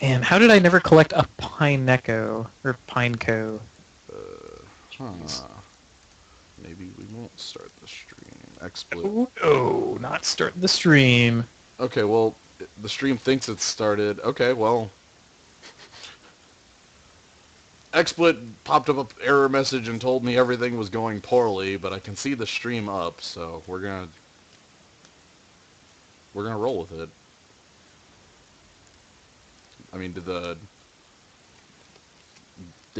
And how did I never collect a Pineco or Pineco? Huh. Maybe we won't start the stream. XSplit. Oh no, not starting the stream. Okay, well, the stream thinks it's started. Okay, well, XSplit popped up an error message and told me everything was going poorly, but I can see the stream up, so we're gonna roll with it. I mean, did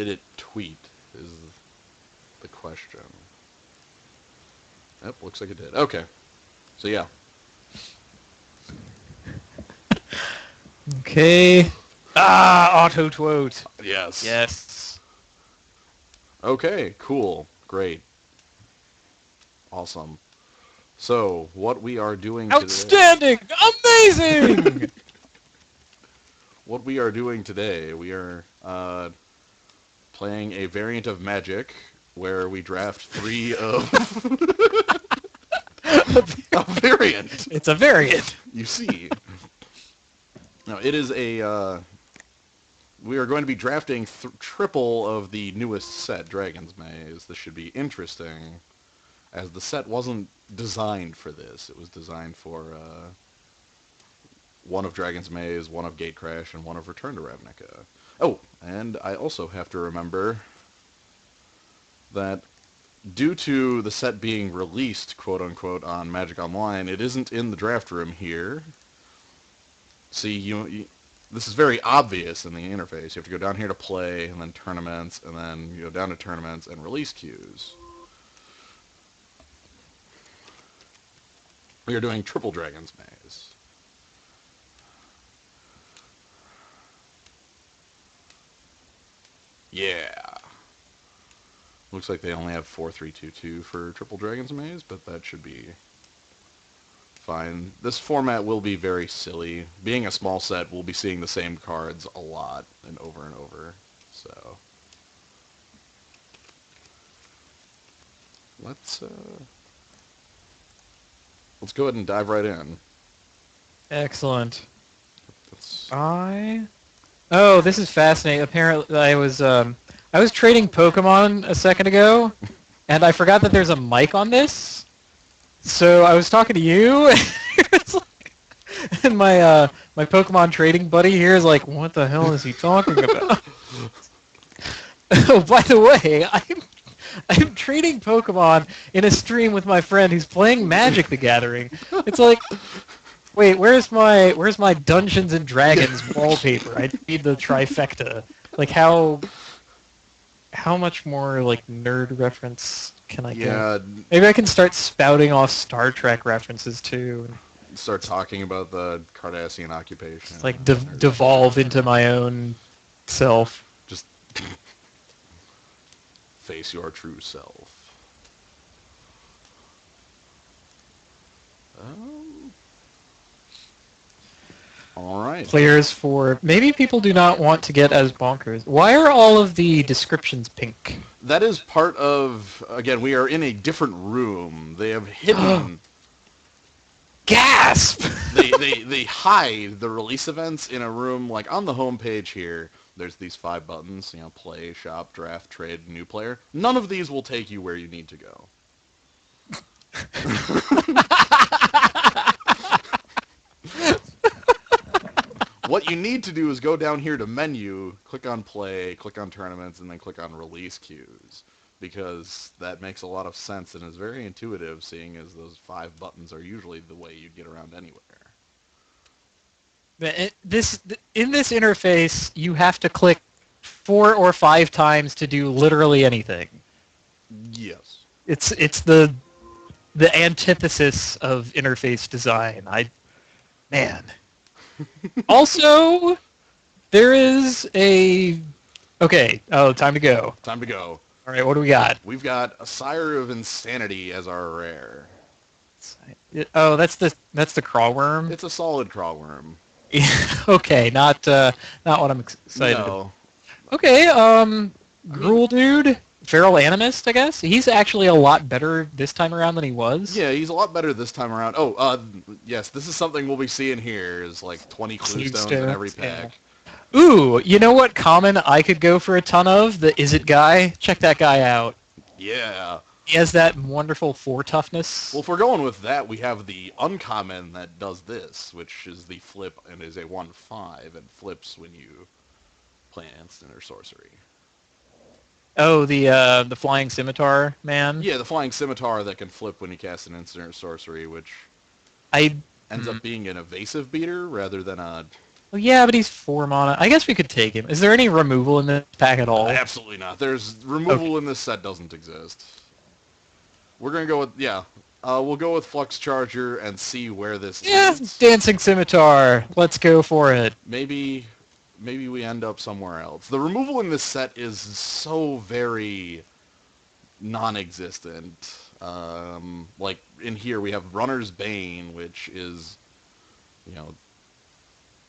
it tweet? Is the question. Yep, looks like it did. Okay, so yeah. Okay. Auto quote. Yes. Yes. Okay, cool, great, awesome. So, what we are doing today... Outstanding! Amazing! What we are doing today, we are playing a variant of Magic where we draft 3 of... a variant! It's a variant. You see. Now, it is a... we are going to be drafting triple of the newest set, Dragon's Maze. This should be interesting, as the set wasn't designed for this. It was designed for one of Dragon's Maze, one of Gatecrash, and one of Return to Ravnica. Oh, and I also have to remember that due to the set being released, quote-unquote, on Magic Online, it isn't in the draft room here. See, this is very obvious in the interface. You have to go down here to play, and then tournaments, and then you go down to tournaments and release queues. We are doing triple Dragon's Maze. Yeah. Looks like they only have 4-3-2-2 for triple Dragon's Maze, but that should be fine. This format will be very silly. Being a small set, we'll be seeing the same cards a lot and over. So let's go ahead and dive right in. Excellent. Oh, this is fascinating. Apparently, I was trading Pokemon a second ago, and I forgot that there's a mic on this. So I was talking to you, and my Pokemon trading buddy here is like, "What the hell is he talking about?" Oh, by the way, I'm trading Pokemon in a stream with my friend who's playing Magic the Gathering. It's like, wait, where's my Dungeons and Dragons wallpaper? I need the trifecta. Like, how much more like nerd reference can I get? Maybe I can start spouting off Star Trek references too. Start talking about the Cardassian occupation. It's like devolve into my own self. Just face your true self. All right. Players for... Maybe people do not want to get as bonkers. Why are all of the descriptions pink? That is part of... Again, we are in a different room. They have hidden... Gasp! they hide the release events in a room, like on the home page here. There's these 5 buttons, play, shop, draft, trade, new player. None of these will take you where you need to go. What you need to do is go down here to menu, click on play, click on tournaments, and then click on release queues. Because that makes a lot of sense and is very intuitive, seeing as those 5 buttons are usually the way you get around anywhere. In this interface, you have to click 4 or 5 times to do literally anything. Yes. It's the antithesis of interface design. Man. Also, there is a... Okay. Oh, time to go. Time to go. All right, what do we got? We've got a Sire of Insanity as our rare. Oh, that's the crawl worm? It's a solid crawl worm. Okay, not what I'm excited about. No. Okay, Gruul dude, Feral Animist, I guess. He's actually a lot better this time around than he was. Yeah, he's a lot better this time around. Oh, yes, this is something we'll be seeing here, is like 20 clue stones in every pack. Ooh, you know what common I could go for a ton of? The Is It guy. Check that guy out. Yeah. He has that wonderful 4 Well, toughness. if we're going with that, we have the uncommon that does this, which is the flip and is a 1/5 and flips when you play an instant or sorcery. Oh, the flying scimitar man. Yeah, the flying scimitar that can flip when you cast an instant or sorcery, which I. ends Hmm. up being an evasive beater rather than a... Well, yeah, but he's 4 mana. I guess we could take him. Is there any removal in this pack at all? Absolutely not. There's Okay. removal in this set doesn't exist. We're gonna go with we'll go with Flux Charger and see where this Yeah, leads. dancing scimitar. Let's go for it. Maybe we end up somewhere else. The removal in this set is so very non-existent. Like in here we have Runner's Bane, which is, you know,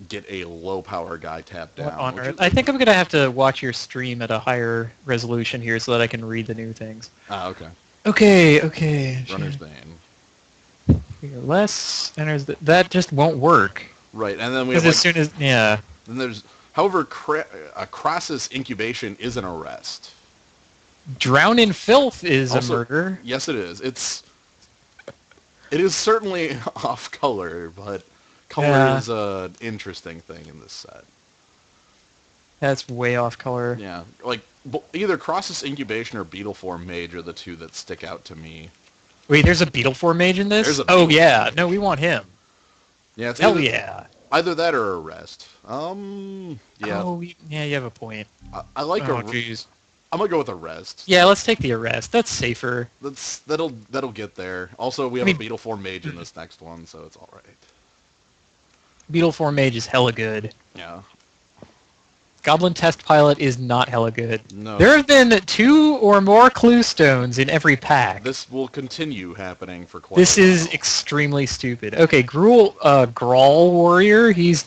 get a low power guy tapped What down. on Which earth? is, I think I'm gonna have to watch your stream at a higher resolution here so that I can read the new things. okay. Okay. Runner's Bane. Less enters that just won't work. Right, and then we Because have as soon as then there's, however, a Crassus Incubation is an arrest. drown in filth is Also, a murder. yes, it is. It is certainly off color, but color Yeah. is an interesting thing in this set. That's way off color. Yeah, like either Crassus Incubation or Beetleform Mage are the two that stick out to me. Wait, there's a Beetleform mage in this? There's a Oh Beetleform yeah, mage. no, we want him. Yeah, it's Hell yeah. either that or arrest. Yeah, Oh, yeah, you have a point. I like Oh, jeez. I'm gonna go with arrest. Yeah, let's take the arrest. That's safer. That'll get there. Also, we have a Beetleform Mage in this next one, so it's all right. Beetleform mage is hella good. Yeah. Goblin Test Pilot is not hella good. No. There have been 2 or more clue stones in every pack. This will continue happening for quite This a while. is extremely stupid. Okay, Grawl Warrior, he's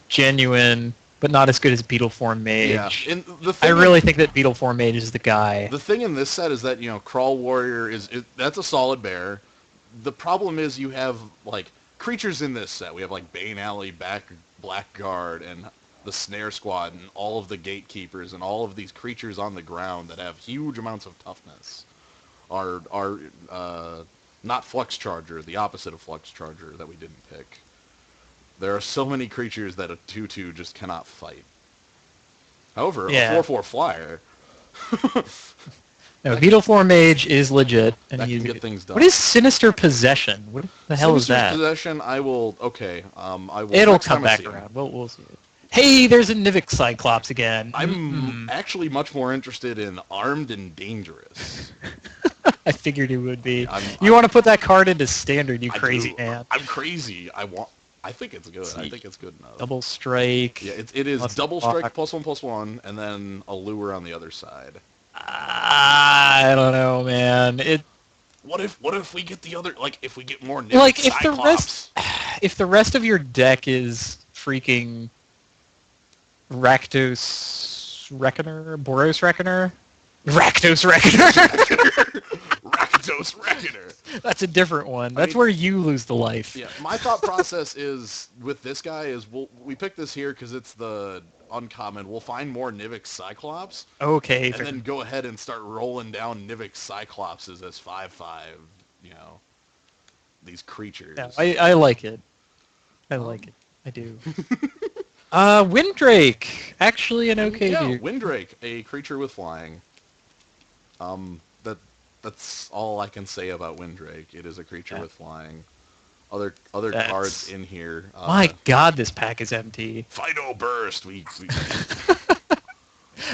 genuine, but not as good as Beetleform Mage. Yeah, and I really think that Beetleform Mage is the guy. the thing in this set is that, you know, Crawl Warrior that's a solid bear. The problem is you have like creatures in this set. We have like Bane Alley, Blackguard, and the Snare Squad, and all of the Gatekeepers, and all of these creatures on the ground that have huge amounts of toughness. Are not Flux Charger, the opposite of Flux Charger that we didn't pick. There are so many creatures that a 2/2 just cannot fight. However, Yeah. a 4/4 flyer No, Beetleform Mage is legit. And that he's can get things done. What is Sinister Possession? What the hell is Sinister that? Possession, I will It'll next come time I back see it. around. We'll see it. Hey, there's a Nivik Cyclops again. I'm actually much more interested in Armed and Dangerous. I figured it would be. I'm- You want to put that card into Standard, you I crazy do. man. I'm crazy. I think it's good. I think it's good enough. Double Strike. Yeah, it is Plus double block. strike +1/+1, and then a lure on the other side. I don't know, man. What if we get the other, like, if we get more Nivik Like, if the Cyclops? if the rest of your deck is freaking Rakdos Reckoner, Boros Reckoner, Rakdos Reckoner. Rakdos Reckoner. That's a different one. That's mean- where you lose the life. Yeah, my thought process is with this guy is we pick this here because it's the uncommon. We'll find more Nivik Cyclops, Okay. and then go ahead and start rolling down Nivik Cyclopses as 5/5. You know, these creatures. Yeah, I like it. I like it. I do. Windrake. Actually an okay yeah, dude. Windrake, a creature with flying. That's all I can say about Windrake. It is a creature Yeah. with flying. Other That's- cards in here. My god, this pack is empty. Fido Burst.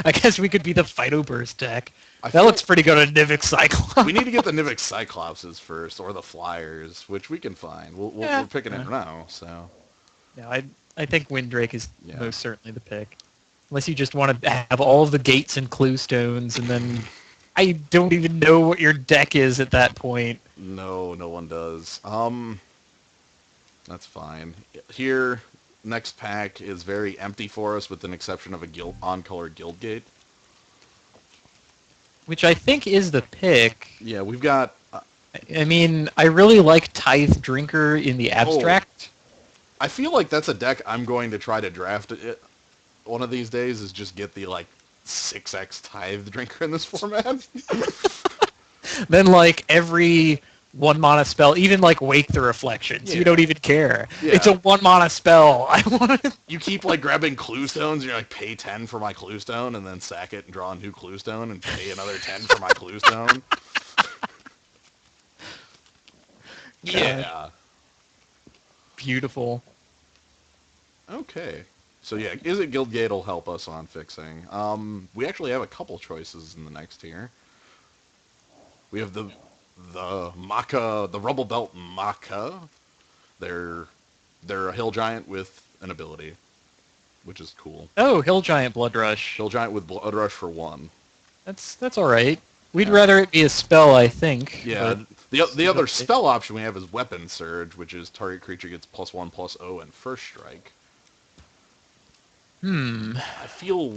I guess we could be the Fido Burst deck. I That feel- looks pretty good on Nivik Cyclops. We need to get the Nivik Cyclopses first, or the Flyers, which we can find. We're picking it now, so. No, I think Windrake is Yeah. most certainly the pick. Unless you just want to have all of the gates and clue stones, and then I don't even know what your deck is at that point. No one does. That's fine. Here, next pack is very empty for us, with an exception of a on-color Guildgate. Which I think is the pick. Yeah, we've got... I mean, I really like Tithe Drinker in the abstract. I feel like that's a deck I'm going to try to draft it one of these days is just get the like 6x tithe drinker in this format. Then like every 1 mana spell, even like Wake the Reflections, you Yeah. don't even care. It's a Yeah. 1 mana spell. I want to. You keep like grabbing clue stones and you're like pay 10 for my clue stone and then sack it and draw a new clue stone and pay another 10 for my clue stone. Yeah. Beautiful. Okay. So yeah, is it Guildgate will help us on fixing. We actually have a couple choices in the next tier. We have the Maka, the Rubble Belt Maka. They're they're a hill giant with an ability, which is cool. Oh, Hill Giant Blood Rush. Hill giant with Blood Rush for 1. That's all right. We'd Yeah. rather it be a spell, I think. Yeah, But the other spell option we have is Weapon Surge, which is target creature gets +1/+0 and first strike. I feel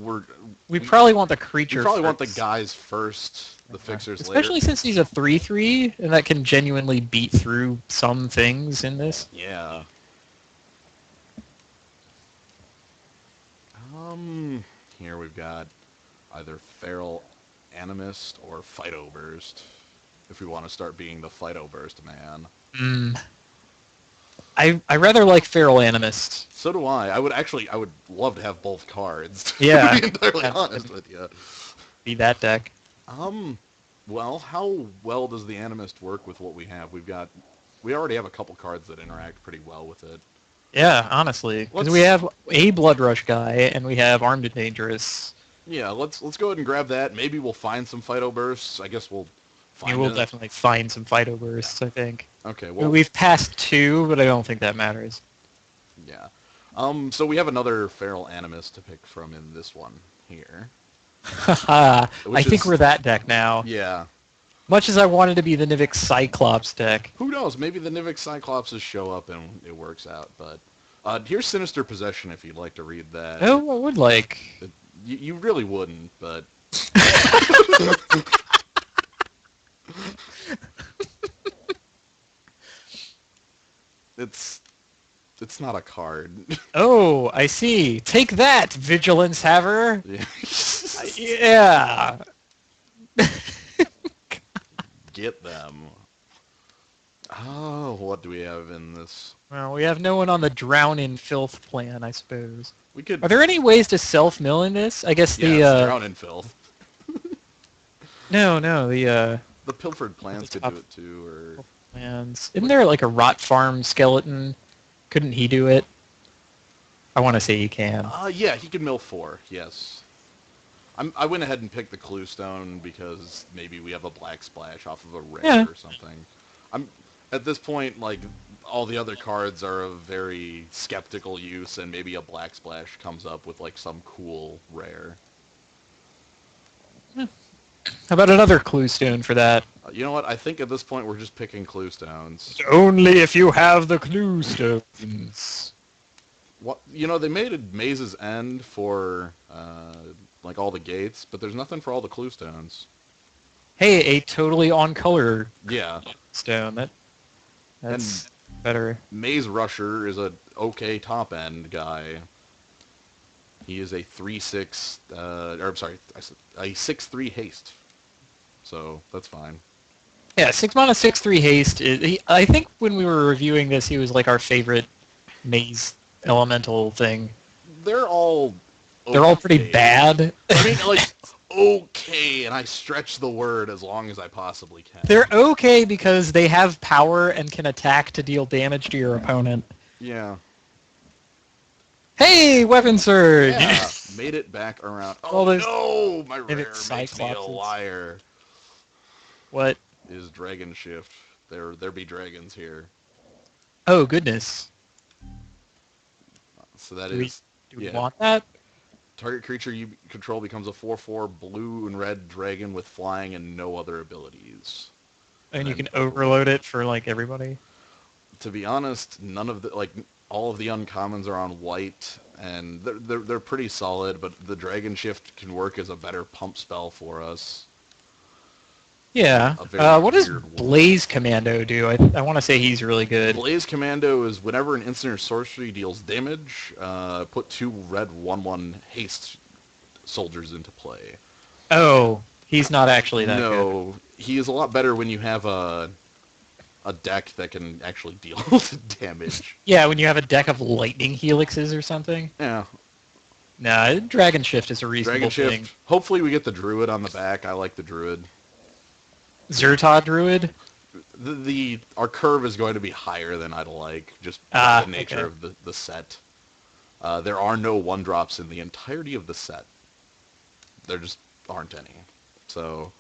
we probably want the we creature. probably want the first. guys first, the fixers Especially later. since he's a 3/3, and that can genuinely beat through some things in this. Yeah. Here we've got either Feral Animist or Phyto Burst. If we want to start being the Phyto Burst man. I rather like Feral Animist. So do I. I would love to have both cards. Yeah. To be entirely Yeah. honest with you. Be that deck. Well, how well does the Animist work with what we have? We already have a couple cards that interact pretty well with it. Yeah, honestly, because we Let's- have a Blood Rush guy and we have Armed and Dangerous. Yeah, let's go ahead and grab that. Maybe we'll find some Phyto Bursts. I guess we'll find We'll it. definitely find some Phyto Bursts, I think. Okay, well, We've passed 2, but I don't think that matters. yeah. So we have another Feral Animist to pick from in this one here. Haha, I Which think is- we're that deck now. Yeah. Much as I wanted to be the Nivix Cyclops deck. Who knows? Maybe the Nivix Cyclopses show up and it works out. But here's Sinister Possession if you'd like to read that. Oh, I would like. You really wouldn't, but it's not a card. Oh, I see. Take that, Vigilance Haver. Yeah. Yeah. Get them. Oh, what do we have in this? Well, we have no one on the Drown in Filth plan, I suppose. We could. Are there any ways to self-mill in this? I guess Yeah, the it's Drown in Filth. no, The Pilfered Plans the could top- do it too, or plans. Isn't there like a Rot Farm skeleton? Couldn't he do it? I want to say he can. yeah, he could mill 4. Yes. I went ahead and picked the Clue Stone because maybe we have a Black Splash off of a rare Yeah. or something. I'm at this point like all the other cards are of very skeptical use, and maybe a Black Splash comes up with like some cool rare. How about another Clue Stone for that? You know what? I think at this point we're just picking Clue Stones. Only if you have the Clue Stones. What they made a Maze's End for like all the gates, but there's nothing for all the Clue Stones. Hey, a totally on-color Yeah. stone. That's better. Maze Rusher is a okay top end guy. He is a 3/6, or I'm sorry, a 6/3 haste. So that's fine. Yeah, 6 mana, 6/3 haste. I think when we were reviewing this, he was like our favorite maze elemental thing. They're all They're all pretty okay. bad. I mean, like okay, and I stretch the word as long as I possibly can. They're okay because they have power and can attack to deal damage to your opponent. Yeah. Hey, Weapon Surge! Yeah, made it back around. All Oh those- no, my and rare it's makes me a Cyclopses. liar. What? Is Dragon Shift. There be dragons here. Oh, goodness. So that Do we- is Do we yeah. want that? Target creature you control becomes a 4/4 blue and red dragon with flying and no other abilities. And you then- can overload it for, like, everybody? To be honest, none of the all of the uncommons are on white, and they're pretty solid. But the Dragon Shift can work as a better pump spell for us. Yeah. A very What does weird one. Blaze Commando do? I want to say he's really good. Blaze Commando is whenever an instant or sorcery deals damage, put 2 red 1/1 haste soldiers into play. Oh, he's not actually that good. No, he is a lot better when you have a deck that can actually deal damage. Yeah, when you have a deck of lightning helixes or something. Yeah, Nah, Dragon Shift is a Dragon reasonable thing. Shift. Hopefully we get the Druid on the back. I like the Druid. Zerta Druid? Our curve is going to be higher than I'd like, just by the nature Okay. of the set. There are no 1-drops in the entirety of the set. There just aren't any. So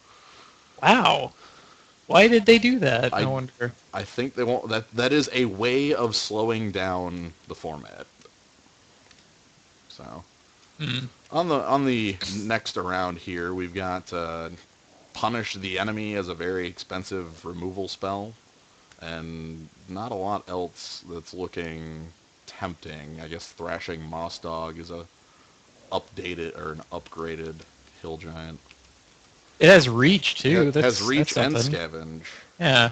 Wow. Why did they do that? I I wonder. I think they won't. That is a way of slowing down the format. So Hmm. on the next around here, we've got punish the enemy as a very expensive removal spell, and not a lot else that's looking tempting. I guess Thrashing Moss Dog is a updated or an upgraded hill giant. It has reach too. Has That's reach and something. scavenge. Yeah,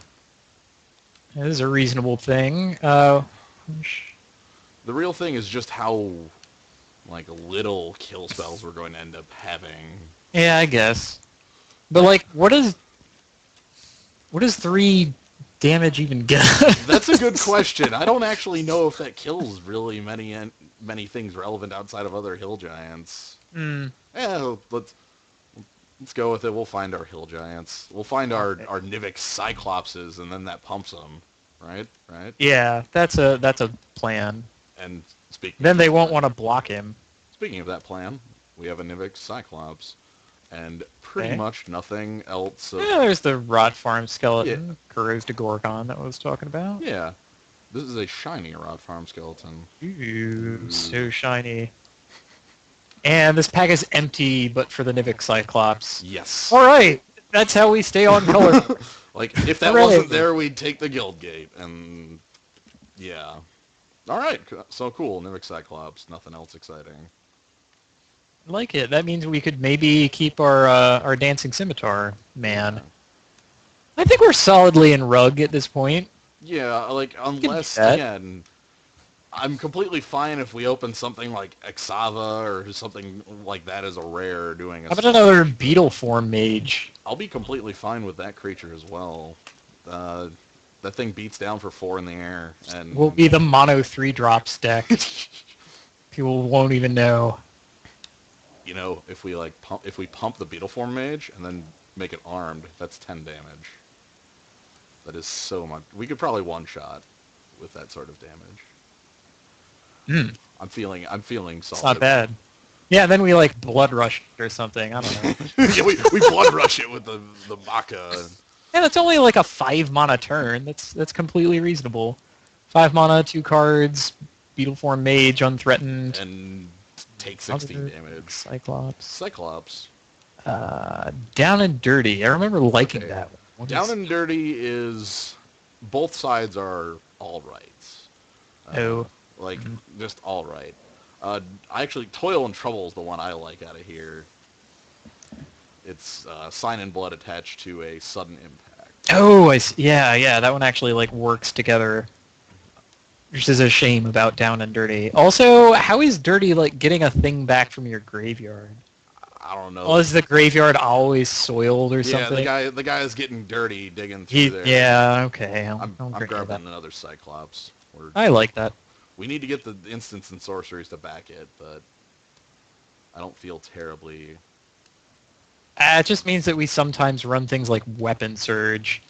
it is a reasonable thing. The real thing is just how like little kill spells we're going to end up having. Yeah, I guess. But like, what does 3 damage even get? That's a good question. I don't actually know if that kills really many things relevant outside of other hill giants. Hmm. Yeah, let's go with it. We'll find our hill giants. We'll find our Okay. Nivix Cyclopses, and then that pumps them. Right, right. Yeah, that's a plan. And speaking of Then they that won't plan, want to block him. speaking of that plan, we have a Nivix Cyclops, and pretty Okay. much nothing else. Yeah, there's the Rot Farm Yeah, skeleton, Kuros de Gorgon that I was talking about. yeah. This is a shiny Rod Farm skeleton. Ooh, Ooh. so shiny. And this pack is empty, but for the Nivix Cyclops. Yes. All right, that's how we stay on color. Like, if that Hooray. wasn't there, we'd take the guild gate, and yeah. All right, so cool. Nivix Cyclops, nothing else exciting. I like it. That means we could maybe keep our dancing scimitar man. Yeah. I think we're solidly in rug at this point. Yeah, like, We can do unless, that. again, I'm completely fine if we open something like Exava or something like that as a rare doing a How about spell. another beetle form mage? I'll be completely fine with that creature as well. Uh, that thing beats down for 4 in the air, and Will be the mono 3-drops deck. People won't even know. you know, if we pump the beetle form mage and then make it armed, that's 10 damage. That is so much. We could probably one shot with that sort of damage. Hmm. I'm feeling It's solid. not bad. Yeah, then we like blood rush or something. I don't know. Yeah, we blood rush it with the Baka. Yeah, that's only like a 5 mana turn. That's completely reasonable. 5 mana, 2 cards, beetle form mage, unthreatened. And take 16 Other damage. Cyclops. Cyclops. Down and dirty. I remember liking Okay. that one. What Down is- and dirty is both sides are all right. Oh. Like Mhm. just all right. I actually Toil and Trouble is the one I like out of here. It's Sign and Blood attached to a sudden impact. Oh, yeah. That one actually like works together. Which is a shame about down and dirty. Also, how is dirty like getting a thing back from your graveyard? I don't know. Oh, is the graveyard always soiled or Yeah, something? the guy is getting dirty digging through there. Yeah, okay. I'm I'll agree with grabbing that. another Cyclops. I like that. We need to get the instants and sorceries to back it, but I don't feel terribly. It just means that we sometimes run things like Weapon Surge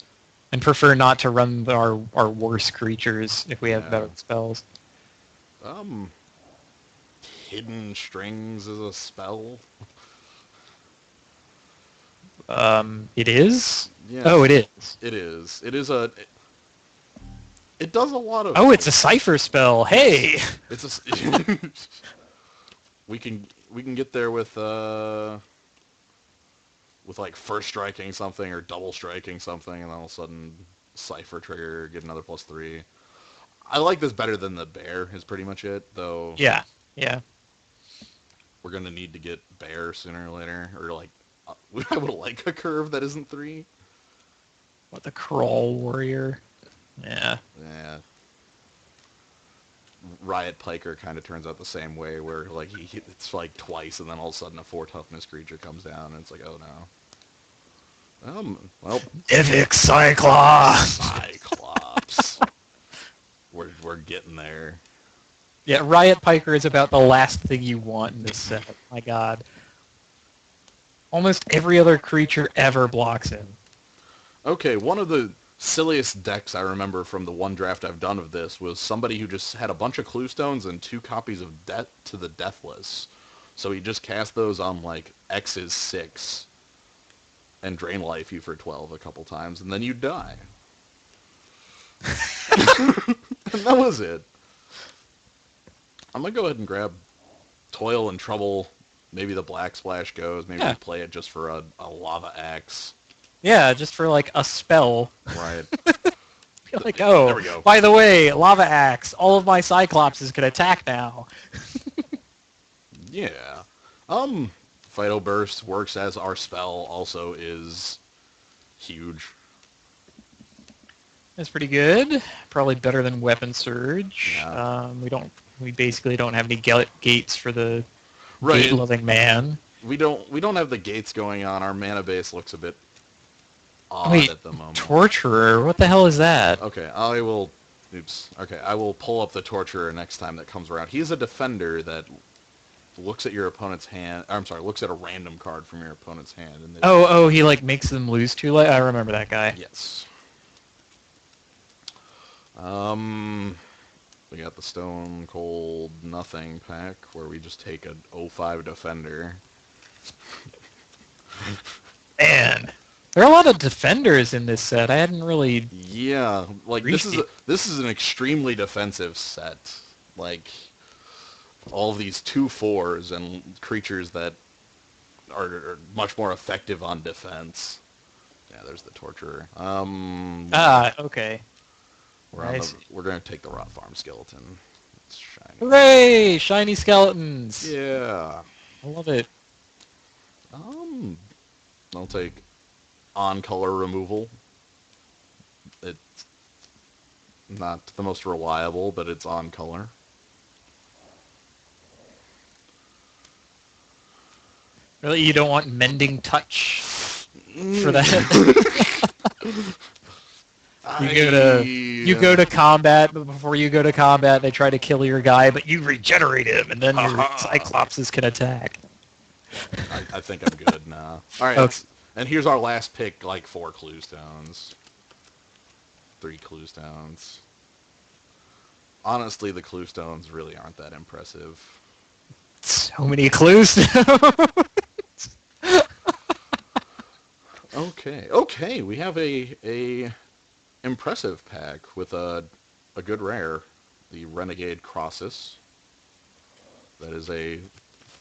and prefer not to run our worse creatures if we have Yeah. better spells. Um, Hidden Strings is a spell. It is? Yeah. Oh, it is. It is. It is a. It does a lot of. Oh, it's a Cipher spell. Hey! It's a. we can get there with like first striking something or double striking something, and then all of a sudden Cipher trigger, get another +3. I like this better than the bear. Is pretty much it, though. Yeah. We're gonna need to get bear sooner or later, or like I would like a curve that isn't 3. What, the Crawl Warrior? Yeah. Yeah. Riot Piker kind of turns out the same way, where like it's like twice, and then all of a sudden a 4 toughness creature comes down, and it's like, oh no. Well, Epic Cyclops! Cyclops. We're getting there. Yeah, Riot Piker is about the last thing you want in this set. My god. Almost every other creature ever blocks him. Okay, one of the silliest decks I remember from the one draft I've done of this was somebody who just had a bunch of Clue Stones and 2 copies of Death to the Deathless. So he just cast those on like X's 6 and drain life you for 12 a couple times, and then you die. And that was it. I'm going to go ahead and grab Toil and Trouble. Maybe the Black Splash goes. Maybe we play it just for a Lava Axe. Yeah, just for like a spell. Right. You're like, oh, there we go. By the way, Lava Axe, all of my Cyclopses can attack now. Yeah. Phyto Burst works as our spell, also is huge. That's pretty good. Probably better than Weapon Surge. Yeah. We basically don't have any gates for the Right. gate-loving man. We don't have the gates going on. Our mana base looks a bit odd Wait, at the moment. Torturer? What the hell is that? Okay, I will pull up the Torturer next time that comes around. He's a defender that looks at your opponent's hand. I'm sorry, looks at a random card from your opponent's hand. And He like makes them lose too late. I remember that guy. Yes. We got the Stone Cold Nothing pack where we just take a 0-5 defender. Man, there are a lot of defenders in this set. I hadn't really. Yeah, like this is an extremely defensive set. Like all of these 2/4s and creatures that are much more effective on defense. Yeah, there's the Torturer. Okay. We're going to take the Rot Farm Skeleton. It's shiny. Hooray! Shiny skeletons. Yeah. I love it. I'll take on color removal. It's not the most reliable, but it's on color. Really, you don't want Mending Touch for that? You go to combat, but before you go to combat, they try to kill your guy, but you regenerate him, and then your Cyclopses can attack. I think I'm good now. All right, Okay. And here's our last pick, like 4 Clue Stones. 3 Clue Stones. Honestly, the Clue Stones really aren't that impressive. So many clues. Okay, we have a impressive pack with a good rare, the Renegade Crossus. That is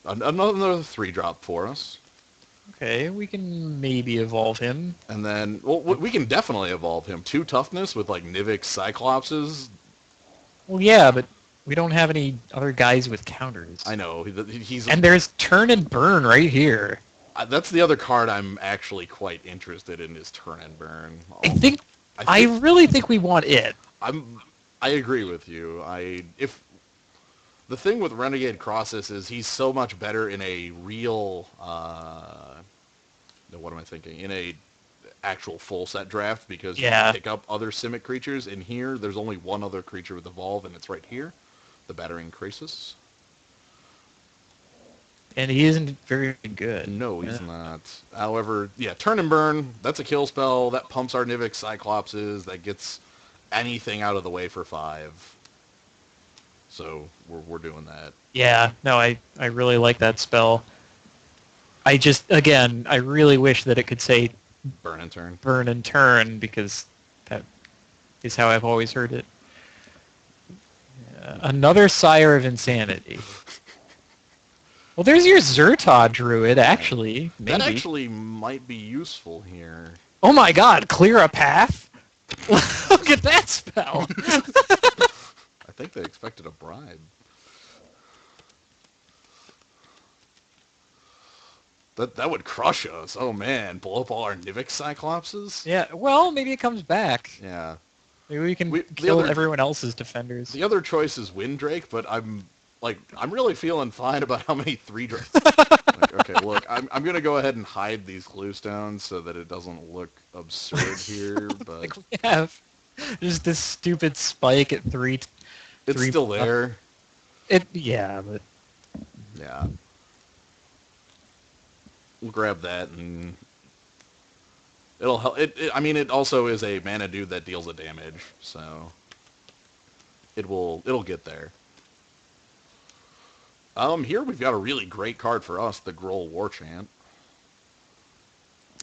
another 3-drop for us. Okay, we can maybe evolve him. And then, well, we can definitely evolve him. 2 toughness with like Nivix Cyclopses. Well, yeah, but we don't have any other guys with counters. I know he's. And there's Turn and Burn right here. That's the other card I'm actually quite interested in is Turn and Burn. I really think we want it. I agree with you. If the thing with Renegade Crossus is he's so much better in a real what am I thinking? In a actual full set draft because you can pick up other Simic creatures. In here, there's only one other creature with Evolve, and it's right here, the Battering Krasis. And he isn't very good. No, he's not. However, yeah, Turn and Burn, that's a kill spell. That pumps our Nivix Cyclopses. That gets anything out of the way for 5. So we're doing that. Yeah, no, I really like that spell. I really wish that it could say Burn and Turn. Burn and Turn, because that is how I've always heard it. Another Sire of Insanity. Well, there's your Zertod Druid, actually. Maybe. That actually might be useful here. Oh my god, clear a path? Look at that spell! I think they expected a bribe. That would crush us. Oh man, blow up all our Nivix Cyclopses? Yeah, well, maybe it comes back. Yeah. Maybe we can The kill other everyone else's defenders. the other choice is Windrake, but I'm really feeling fine about how many 3 like, okay, look, I'm gonna go ahead and hide these glue stones so that it doesn't look absurd here, but Like we have just this stupid spike at three. it's Three. still there. Yeah, but Yeah. We'll grab that and it'll help. I mean, it also is a mana dude that deals a damage, so it'll get there. Here we've got a really great card for us, the Groll War Chant.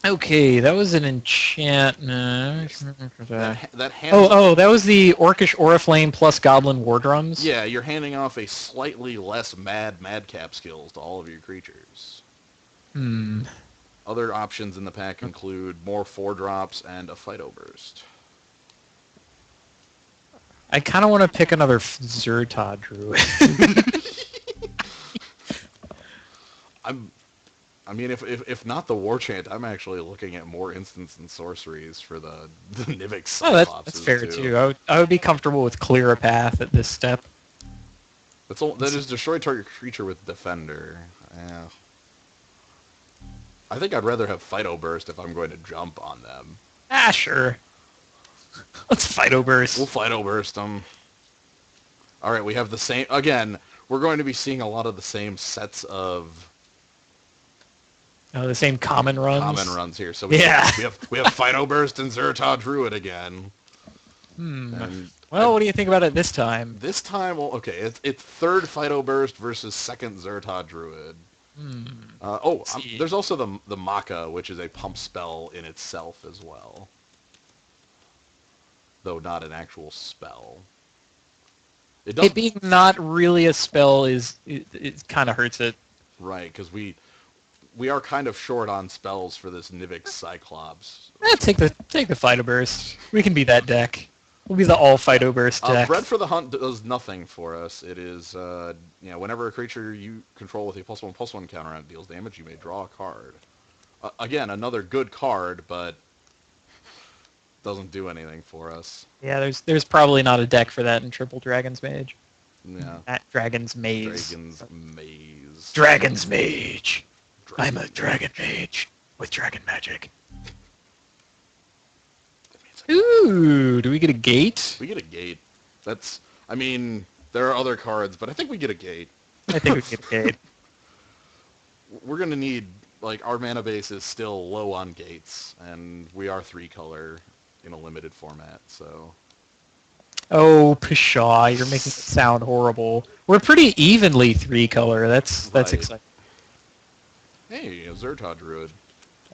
okay, that was an enchantment. That hands. Oh, that was the Orcish Oriflame plus Goblin War Drums. Yeah, you're handing off a slightly less madcap skills to all of your creatures. Hmm. Other options in the pack include more 4-drops and a Fido Burst. I kind of want to pick another Zerta Druid. I mean, if not the War Chant, I'm actually looking at more instants and sorceries for the Nivix Cyclopses. Oh, that's fair too. I would be comfortable with Clear a Path at this step. That is destroy target creature with Defender. Yeah. I think I'd rather have Fido Burst if I'm going to jump on them. Ah, sure. Let's Fido Burst. We'll Fido Burst them. All right, we have the same. Again, we're going to be seeing a lot of the same sets of the same common runs. here. So we have Fido Burst and Zerta Druid again. Well, what do you think about it this time? This time, well, okay, it's third Fido Burst versus second Zerta Druid. There's also the Maka, which is a pump spell in itself as well. Though not an actual spell. It being not really a spell it kind of hurts it. Right, because we are kind of short on spells for this Nivix Cyclops. Take the Fido Burst. We can be that deck. We'll be the all Fido Burst deck. Bread for the Hunt does nothing for us. It is, whenever a creature you control with a +1/+1 counter on it deals damage, you may draw a card. Again, another good card, but doesn't do anything for us. Yeah, there's probably not a deck for that in Triple Dragon's Mage. Yeah. At Dragon's Maze. Dragon's Mage. I'm a Dragon Mage with Dragon Magic. Ooh, do we get a gate? We get a gate. There are other cards, but I think we get a gate. I think we get a gate. We're going to need, our mana base is still low on gates, and we are 3-color in a limited format, so... Oh, pshaw, you're making it sound horrible. We're pretty evenly 3-color. That's exciting. Hey, a Zerta Druid.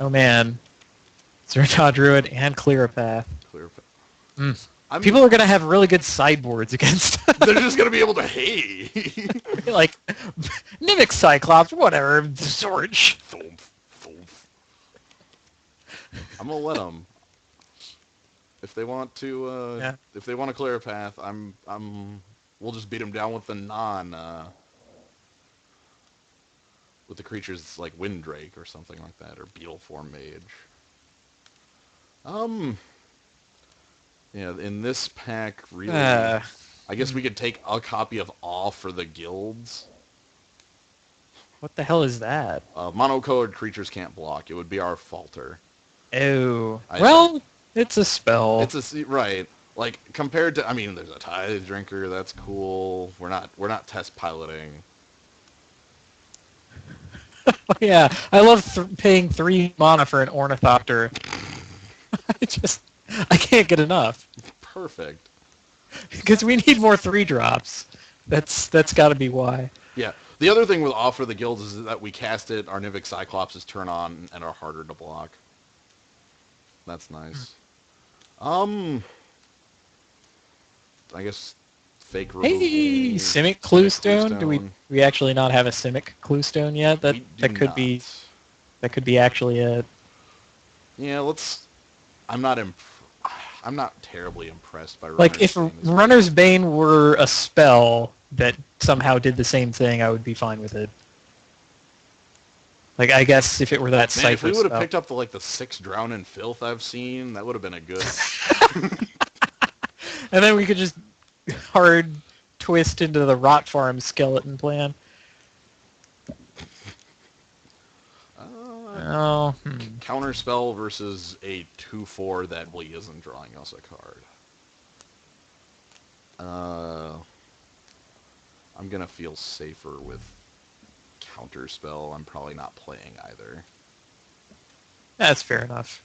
Oh, man. Zerta Druid and Clear a Path. People are going to have really good sideboards against us. They're just going to be able to hate. Like, Nivix Cyclops, whatever, Zorch. I'm going to let them. If they want to, if they want to clear a path, we'll just beat them down with the with the creatures like Windrake or something like that, or Beetleform Mage. In this pack, really, I guess we could take a copy of Awe for the guilds. What the hell is that? Mono-colored creatures can't block. It would be our Falter. Oh. Well, it's a spell. Right. Compared to, there's a Tithe Drinker, that's cool. We're not test piloting. Yeah, I love paying 3 mana for an Ornithopter. I can't get enough. Perfect. Because we need more 3-drops. That's got to be why. Yeah. The other thing with Offer the Guilds is that we cast it, our Nivix Cyclops turn on, and are harder to block. That's nice. I guess fake removal. Hey, Simic Cluestone. Do we actually not have a Simic Cluestone yet? That could be actually it. Yeah, I'm not terribly impressed by if Runner's Bane were a spell that somehow did the same thing, I would be fine with it. Like, I guess if it were that Man, if we Cypher would have spell. picked up the 6 Drown in Filth I've seen, that would have been a good... And then we could just hard twist into the Rot Farm skeleton plan. Oh, Counter spell versus a 2/4 that really isn't drawing us a card. I'm gonna feel safer with counter spell. I'm probably not playing either. that's fair enough.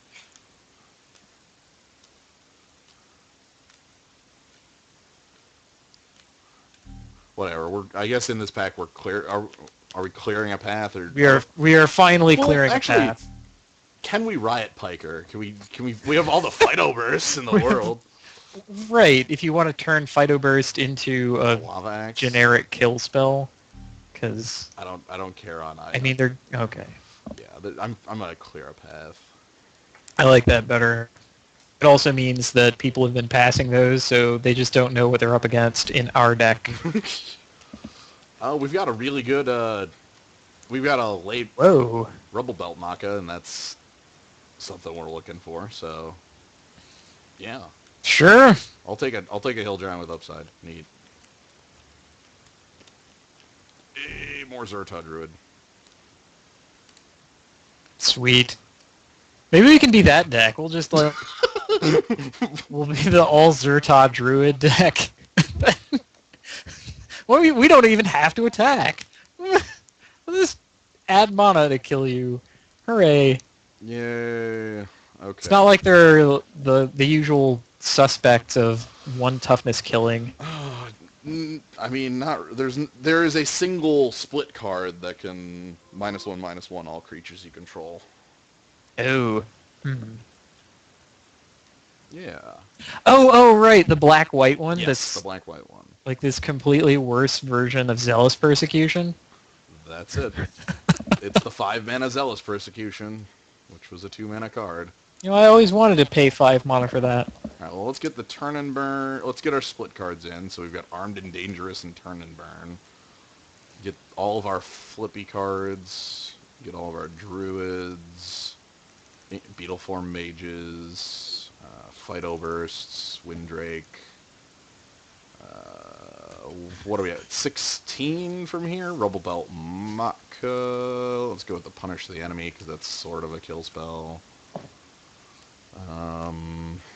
Whatever. I guess in this pack we're clear. Are we clearing a path or? We are finally Well, clearing actually, a path. Can we riot Piker? Can we? We have all the Fido bursts in the world. Right, if you want to turn Fido Burst into a Lava Axe. generic kill spell, because I don't care on either. I mean they're okay. Yeah, I'm gonna clear a path. I like that better. It also means that people have been passing those, so they just don't know what they're up against in our deck. We've got a really good. We've got a late Whoa. Rubble Belt Maka, and that's something we're looking for. So, yeah, Sure. I'll take a Hill Giant with upside. Neat. More Zerta Druid. Sweet. Maybe we can be that deck. We'll just like we'll be the all Zerta Druid deck. Well, we don't even have to attack. We'll just add mana to kill you. Hooray. Yeah. Okay. It's not like they're the usual suspects of one toughness killing. I mean, there is a single split card that can -1/-1 all creatures you control. Oh. Yeah. Oh, right, the black-white one. Yes, That's the black-white one. like this completely worse version of Zealous Persecution. That's it. It's the 5-mana Zealous Persecution, which was a 2-mana card. You know, I always wanted to pay 5 mana for that. Alright, well, let's get the Turn and Burn. Let's get our split cards in. So we've got Armed and Dangerous and Turn and Burn. Get all of our flippy cards. Get all of our Druids. Beetleform Mages. Fido Bursts. Windrake. What are we at? 16 from here? Rubble Belt Maka. Let's go with the Punish the Enemy, because that's sort of a kill spell.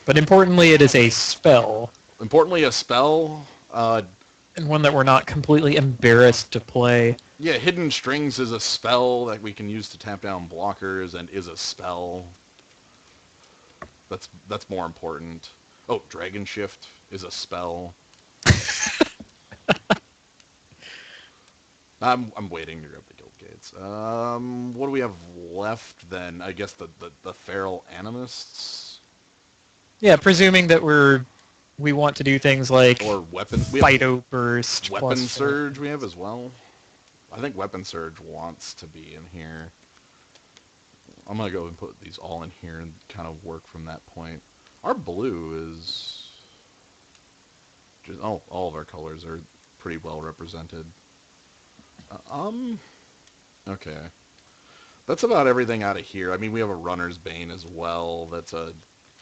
But importantly, it is a spell. Importantly, a spell. And one that we're not completely embarrassed to play. Yeah, Hidden Strings is a spell that we can use to tap down blockers, and is a spell. That's more important. Oh, Dragon Shift is a spell. I'm waiting to grab the Guild Gates. What do we have left then? I guess the Feral Animists? Yeah, presuming that we want to do things like Or Weapon... Fido Burst. Weapon +4. Surge we have as well. I think Weapon Surge wants to be in here. I'm going to go and put these all in here and kind of work from that point. Our blue is... just all of our colors are pretty well represented. Okay. That's about everything out of here. I mean, we have a Runner's Bane as well. That's a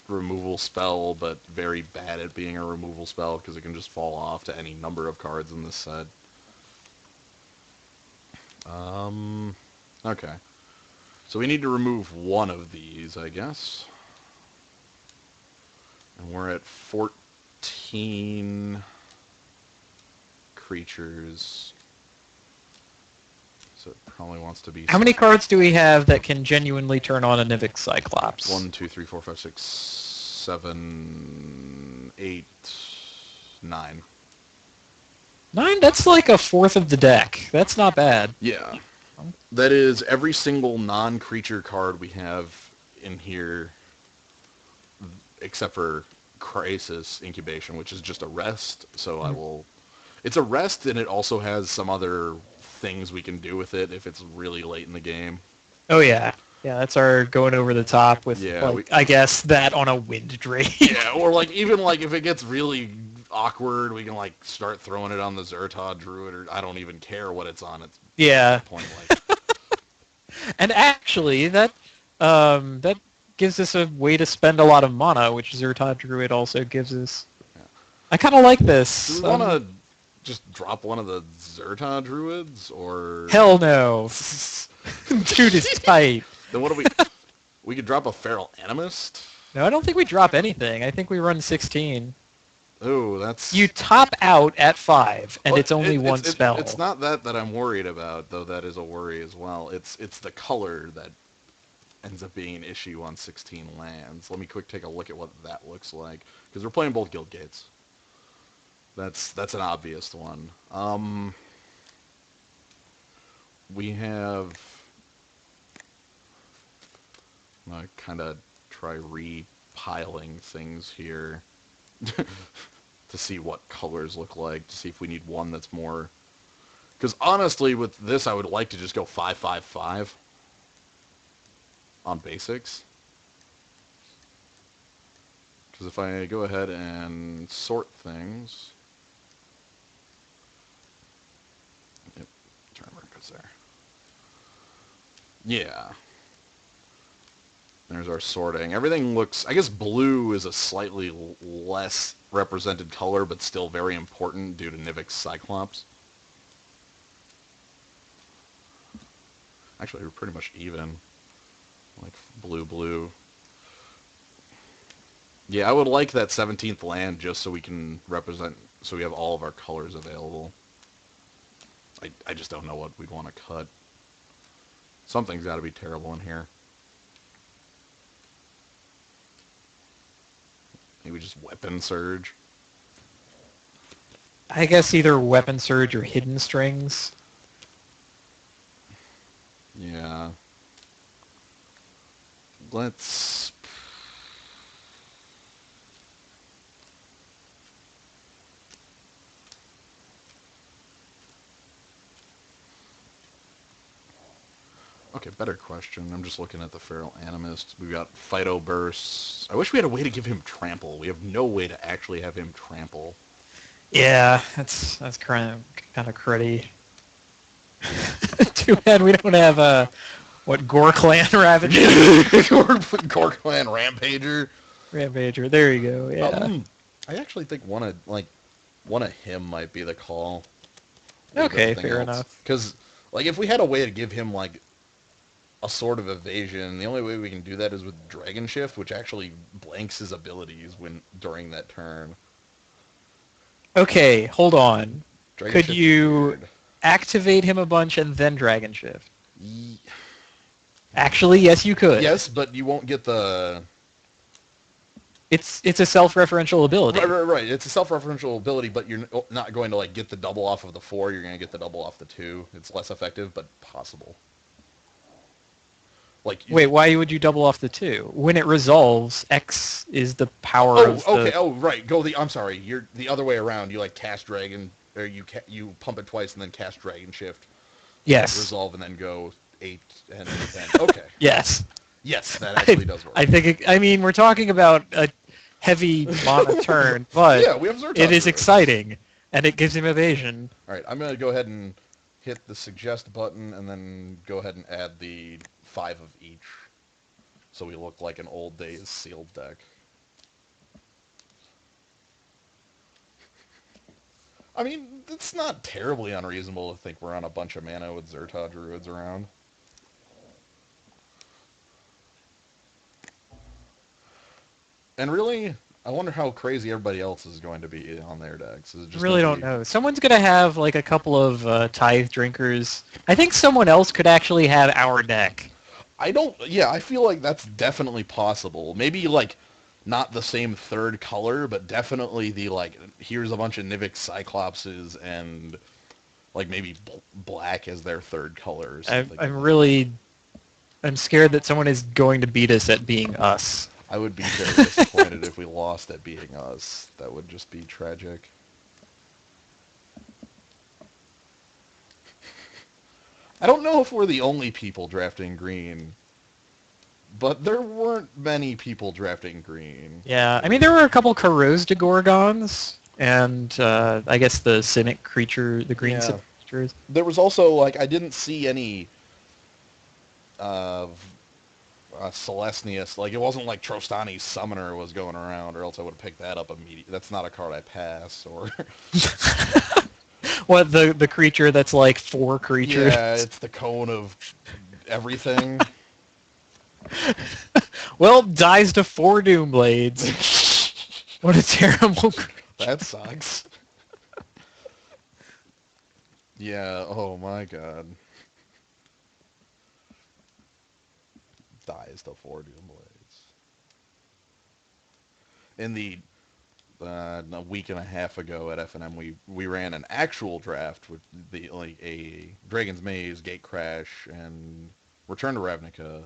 removal spell, but very bad at being a removal spell because it can just fall off to any number of cards in this set. Okay. So we need to remove one of these, I guess. And we're at 14 creatures. So it probably wants to be... How many cards do we have that can genuinely turn on a Nivix Cyclops? 1, 2, 3, 4, 5, 6, 7, 8, 9. 9? That's like a fourth of the deck. That's not bad. Yeah. That is every single non-creature card we have in here, except for Crisis Incubation, which is just a rest. So I will... It's a rest, and it also has some other things we can do with it if it's really late in the game. Oh, yeah. Yeah, that's our going over the top with, Yeah, I guess, that on a Wind Drake. Yeah, or like even like if it gets really awkward, we can like start throwing it on the Zerta Druid, or I don't even care what it's on. It's Yeah. point like And actually, that gives us a way to spend a lot of mana, which Zertod Druid also gives us. I kind of like Do we this. want to just drop one of the Zerta druids, or... Hell no. Dude is tight. Then what do we... We could drop a Feral Animist? No, I don't think we drop anything. I think we run 16. Oh, that's... You top out at 5, and Well, it's only one spell. It's not that I'm worried about, though that is a worry as well. It's the color that ends up being an issue on 16 lands. Let me quick take a look at what that looks like, because we're playing both guild gates. That's an obvious one. We have... I kind of try repiling things here to see what colors look like, to see if we need one that's more... Because honestly, with this, I would like to just go 5-5-5 on basics. Because if I go ahead and sort things... Yep, turn markers there. Yeah. There's our sorting. Everything looks... I guess blue is a slightly less represented color, but still very important due to Nivix Cyclops. Actually, we're pretty much even. Like, blue. Yeah, I would like that 17th land just so we can represent... So we have all of our colors available. I just don't know what we'd want to cut. Something's got to be terrible in here. Maybe just Weapon Surge. I guess either Weapon Surge or Hidden Strings. Yeah. Let's... Okay, better question. I'm just looking at the Feral Animist. We've got Phyto Bursts. I wish we had a way to give him Trample. We have no way to actually have him Trample. Yeah, that's kind of cruddy. Too bad we don't have Gorklan Ravager. Gorklan Rampager. Rampager. There you go. Yeah. I actually think one of him might be the call. Okay, fair enough. Because like if we had a way to give him like a sort of evasion, the only way we can do that is with Dragon Shift, which actually blanks his abilities during that turn. Okay, hold on. Dragon Could you activate him a bunch and then Dragon Shift? Actually, yes, you could. Yes, but you won't get the... It's a self-referential ability. Right. It's a self-referential ability, but you're not going to like get the double off of the 4. You're going to get the double off the 2. It's less effective, but possible. Wait, why would you double off the 2? When it resolves, X is the power of the... Okay. Oh, right. I'm sorry. You're the other way around. You like cast Dragon, or you pump it twice and then cast Dragon Shift. Yes. Resolve and then go 8 and 10. Okay. Yes. Yes, that actually does work. I think. We're talking about a heavy mana turn, but yeah, we have Zertod it is Druid. exciting, and it gives him evasion. All right, I'm going to go ahead and hit the suggest button and then go ahead and add the 5 of each, so we look like an old days sealed deck. I mean, it's not terribly unreasonable to think we're on a bunch of mana with Zertod Druids around. And really, I wonder how crazy everybody else is going to be on their decks. Is it just Really don't know. Someone's going to have like a couple of Tithe Drinkers. I think someone else could actually have our deck. Yeah, I feel like that's definitely possible. Maybe, like, not the same third color, but definitely the, like, here's a bunch of Nivix Cyclopses and, like, maybe black as their third color or something. I'm scared that someone is going to beat us at being us. I would be very disappointed if we lost at beating us. That would just be tragic. I don't know if we're the only people drafting green, but there weren't many people drafting green. Yeah, I mean, there were a couple Karos de Gorgons, and I guess the Cynic creature, the green Cynic creatures. There was also, like, I didn't see any uh, Celesnius. Like, it wasn't like Trostani's Summoner was going around, or else I would have picked that up immediately. That's not a card I pass, or... What, the creature that's like four creatures? Yeah, it's the cone of everything. Well, dies to 4 Doomblades. What a terrible creature. That sucks. Yeah, oh my god. Dies to 4 Doomblades. In the a week and a half ago at FNM, we ran an actual draft with the like a Dragon's Maze, Gate Crash, and Return to Ravnica,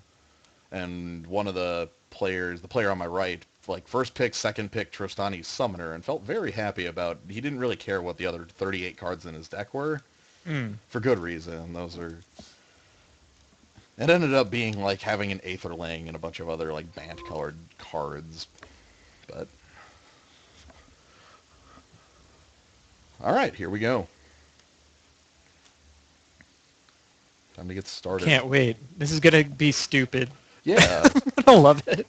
and one of the players, the player on my right, like first pick, second pick Trostani's Summoner, and felt very happy about. He didn't really care what the other 38 cards in his deck were, Mm. for good reason. Those are. It ended up being like having an Aetherling and a bunch of other like band colored cards, but. All right, here we go. Time to get started. Can't wait. This is gonna be stupid. Yeah, I love it.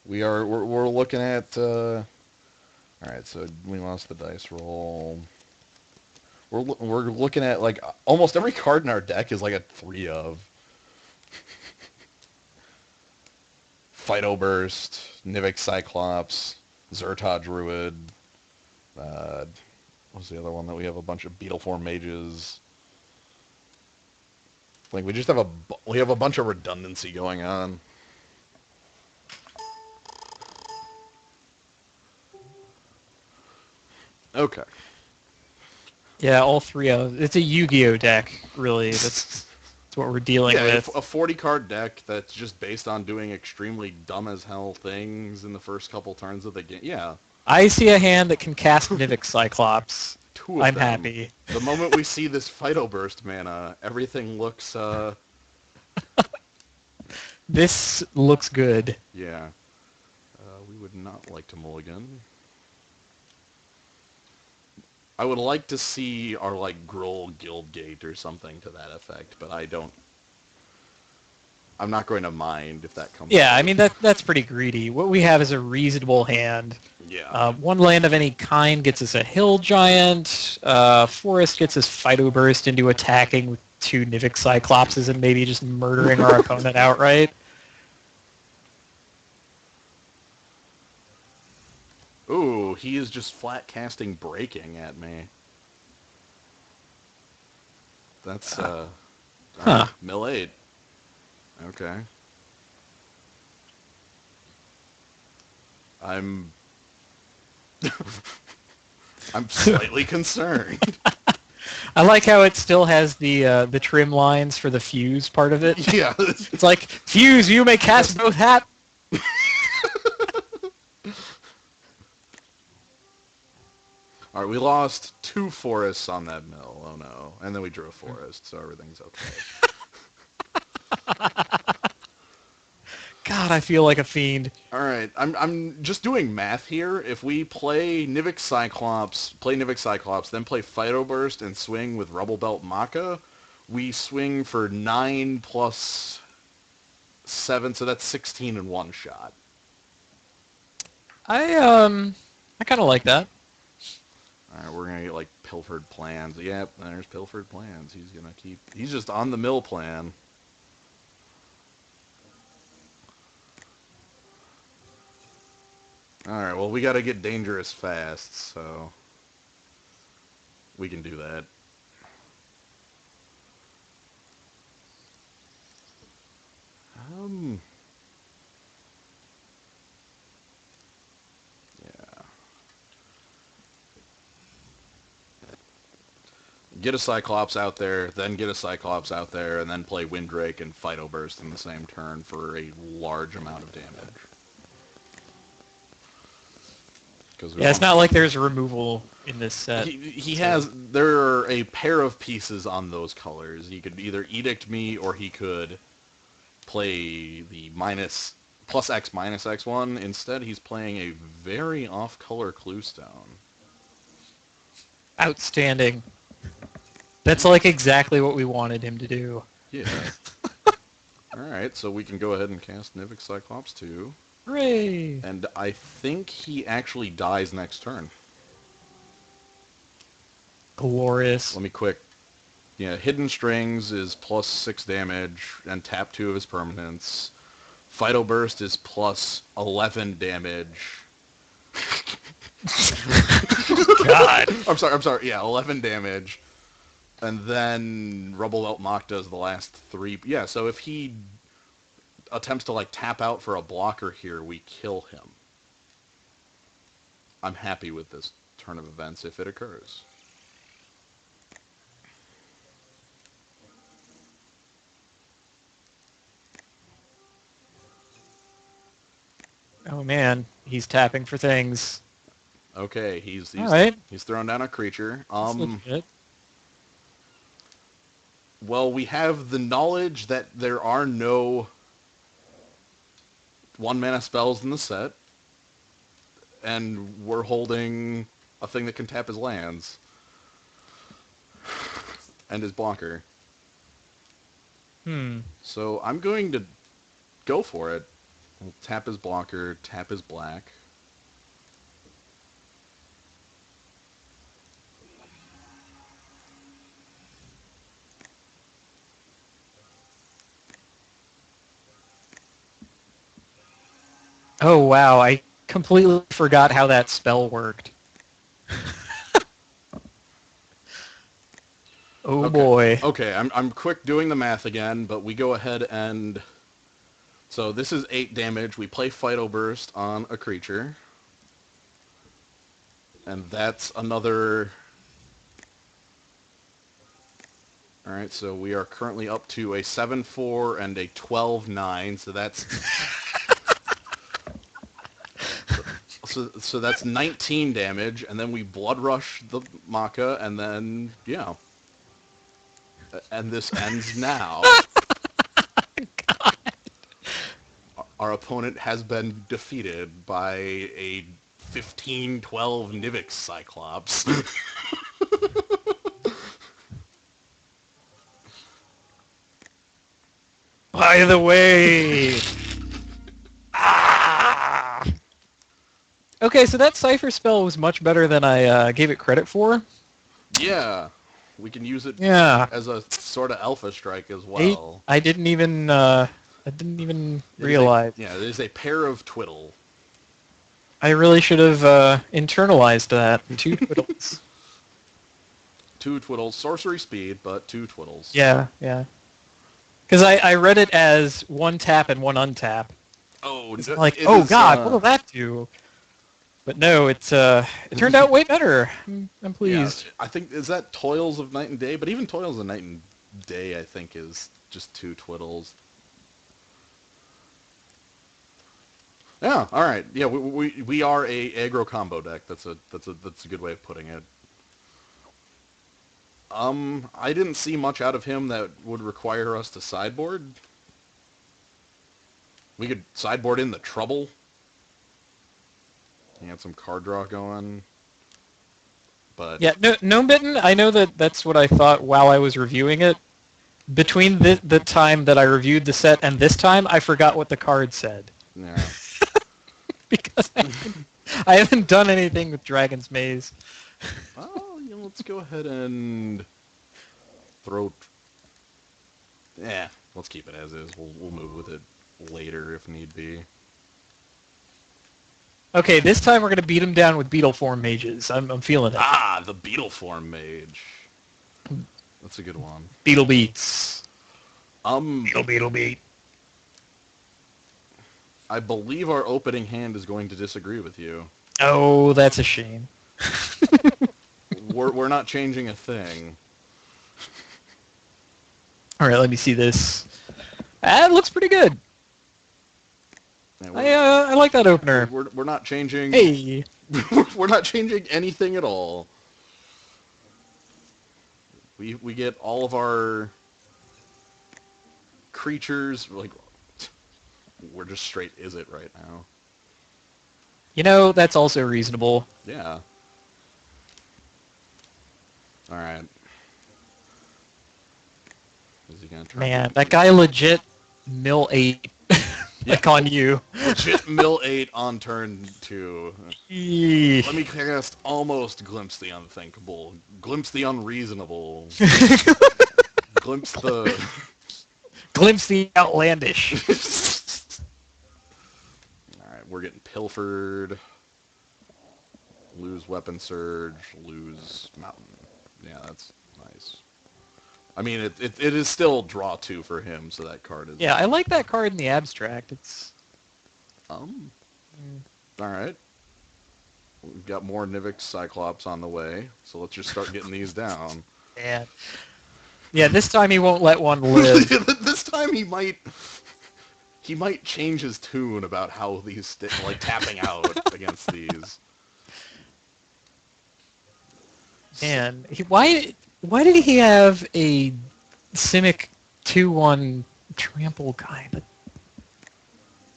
we're looking at. All right, so we lost the dice roll. We're looking at like almost every card in our deck is like a 3 of. Phyto Burst, Nivik Cyclops, Zerta Druid. What's the other one that we have a bunch of Beetleform Mages? Like we just have a bunch of redundancy going on. Okay. Yeah, all 3 of it's a Yu-Gi-Oh deck, really. That's what we're dealing Yeah, with. a 40 card deck that's just based on doing extremely dumb as hell things in the first couple turns of the game. Yeah, I see a hand that can cast Nivik Cyclops. 2 of I'm them. happy. The moment we see this Phyto Burst mana, everything looks, This looks good. yeah. We would not like to mulligan. I would like to see our, like, Gruul Guildgate or something to that effect, but I'm not going to mind if that comes Yeah, I out. mean that's pretty greedy. What we have is a reasonable hand. Yeah. One land of any kind gets us a Hill Giant. Forest gets us Phyto Burst into attacking with 2 Nivik Cyclopses and maybe just murdering our opponent outright. Ooh, he is just flat casting Breaking at me. That's, Huh. alright, mill 8. Okay. I'm... I'm slightly concerned. I like how it still has the trim lines for the fuse part of it. Yeah. It's like, Fuse, you may cast both hat. Alright, we lost 2 forests on that mill. Oh no. And then we drew a forest, so everything's okay. God, I feel like a fiend. Alright, I'm just doing math here. If we play Nivik Cyclops, then play Phyto Burst and swing with Rubble Belt Maka, we swing for 9 plus 7, so that's 16 in one shot. I kind of like that. Alright, we're gonna get like Pilfered Plans. Yep, there's Pilfered Plans. He's just on the mill plan. Alright, well we gotta get dangerous fast, so we can do that. Yeah. Get a Cyclops out there, then get a Cyclops out there, and then play Windrake and Phyto Burst in the same turn for a large amount of damage. Yeah, it's not like there's a removal in this set. There are a pair of pieces on those colors. He could either Edict me, or he could play the plus X minus X one. Instead, he's playing a very off-color Cluestone. Outstanding. That's like exactly what we wanted him to do. Yeah. Alright, so we can go ahead and cast Nivix Cyclops 2. Hooray! And I think he actually dies next turn. Glorious. Let me quick. Yeah, Hidden Strings is plus 6 damage and tap 2 of his permanents. Phyto Burst is plus 11 damage. God. I'm sorry. Yeah, 11 damage. And then Rubble Out Mock does the last 3. Yeah, so if he attempts to, like, tap out for a blocker here, we kill him. I'm happy with this turn of events if it occurs. Oh man, he's tapping for things. Okay, he's All right, he's throwing down a creature. that's legit. Well, we have the knowledge that there are no 1-mana spells in the set, and we're holding a thing that can tap his lands and his blocker. So I'm going to go for it. We'll tap his blocker, tap his black. Oh wow, I completely forgot how that spell worked. Oh Okay. boy. Okay, I'm quick doing the math again, but we go ahead and... So this is 8 damage. We play Phyto Burst on a creature. And that's another... Alright, so we are currently up to a 7-4 and a 12-9, so that's... So that's 19 damage, and then we Blood Rush the Maka, and then, yeah. And this ends now. Our opponent has been defeated by a 15-12 Nivix Cyclops. By the way. Ah! Okay, so that Cypher spell was much better than I gave it credit for. Yeah, we can use it Yeah. as a sort of alpha strike as well. I didn't even realize. Yeah, there's a pair of twiddle. I really should have internalized that. 2 twiddles. 2 twiddles, sorcery speed, but 2 twiddles. Yeah. Because I read it as 1 tap and 1 untap. Oh, It's like, oh god, what will that do? But no, it turned out way better. I'm pleased. Yeah, I think, is that Toils of Night and Day? But even Toils of Night and Day, I think, is just 2 twiddles. Yeah, all right. Yeah, we are a aggro combo deck. That's a good way of putting it. I didn't see much out of him that would require us to sideboard. We could sideboard in the Trouble. He had some card draw going. But Yeah, no bitten. I know that's what I thought while I was reviewing it. Between the time that I reviewed the set and this time, I forgot what the card said. yeah. Because I haven't done anything with Dragon's Maze. Well, let's go ahead and throw... Yeah, let's keep it as is. We'll move with it later if need be. Okay, this time we're going to beat him down with Beetle Form Mages. I'm feeling it. Ah, the Beetle Form Mage. That's a good one. Beetle Beats. Beetle Beat. I believe our opening hand is going to disagree with you. Oh, that's a shame. We're not changing a thing. All right, let me see this. It looks pretty good. Yeah, I like that opener. we're not changing. Hey. We're not changing anything at all. We get all of our creatures, like, we're just straight is it right now. You know, that's also reasonable. Yeah. Alright. Is he gonna try? Man, that guy legit mill 8 Yeah. like on you. Legit mill 8 on turn 2. Eesh. Let me cast almost glimpse the unthinkable, glimpse the unreasonable, glimpse the. Glimpse the outlandish. All right, we're getting pilfered. Lose weapon surge. Lose mountain. Yeah, that's nice. I mean, it is still draw 2 for him, so that card is. Yeah, I like that card in the abstract. It's. Um. All right. We've got more Nivix Cyclops on the way, so let's just start getting these down. Man. Yeah, this time he won't let one live. This time he might change his tune about how these like tapping out against these. Man, why did he have a Simic 2/1 trample guy? But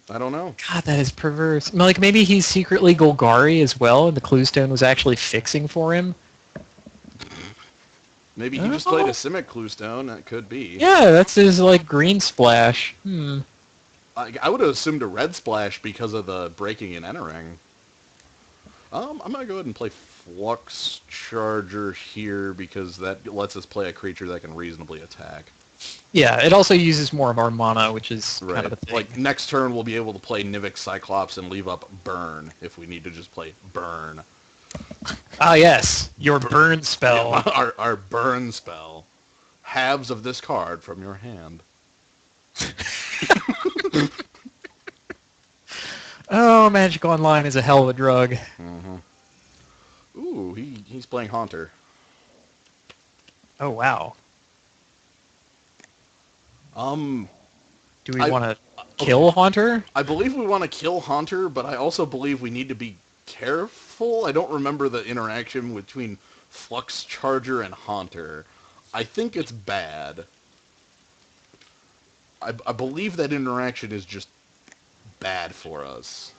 I don't know. God, that is perverse. Like maybe he's secretly Golgari as well, and the Cluestone was actually fixing for him. Maybe he just played a Simic Cluestone. That could be. Yeah, that's his like green splash. I would have assumed a red splash because of the breaking and entering. I'm gonna go ahead and play Flux Charger here because that lets us play a creature that can reasonably attack. Yeah, it also uses more of our mana, which is Right. kind of a thing. Like next turn we'll be able to play Nivix Cyclops and leave up Burn if we need to just play Burn. Ah, yes, your burn spell. Yeah, our Burn spell. Halves of this card from your hand. Oh, Magic Online is a hell of a drug. Mm-hmm. Ooh, he's playing Haunter. Oh, wow. Do we want to kill Haunter? I believe we want to kill Haunter, but I also believe we need to be careful. I don't remember the interaction between Flux Charger and Haunter. I think it's bad. I believe that interaction is just bad for us.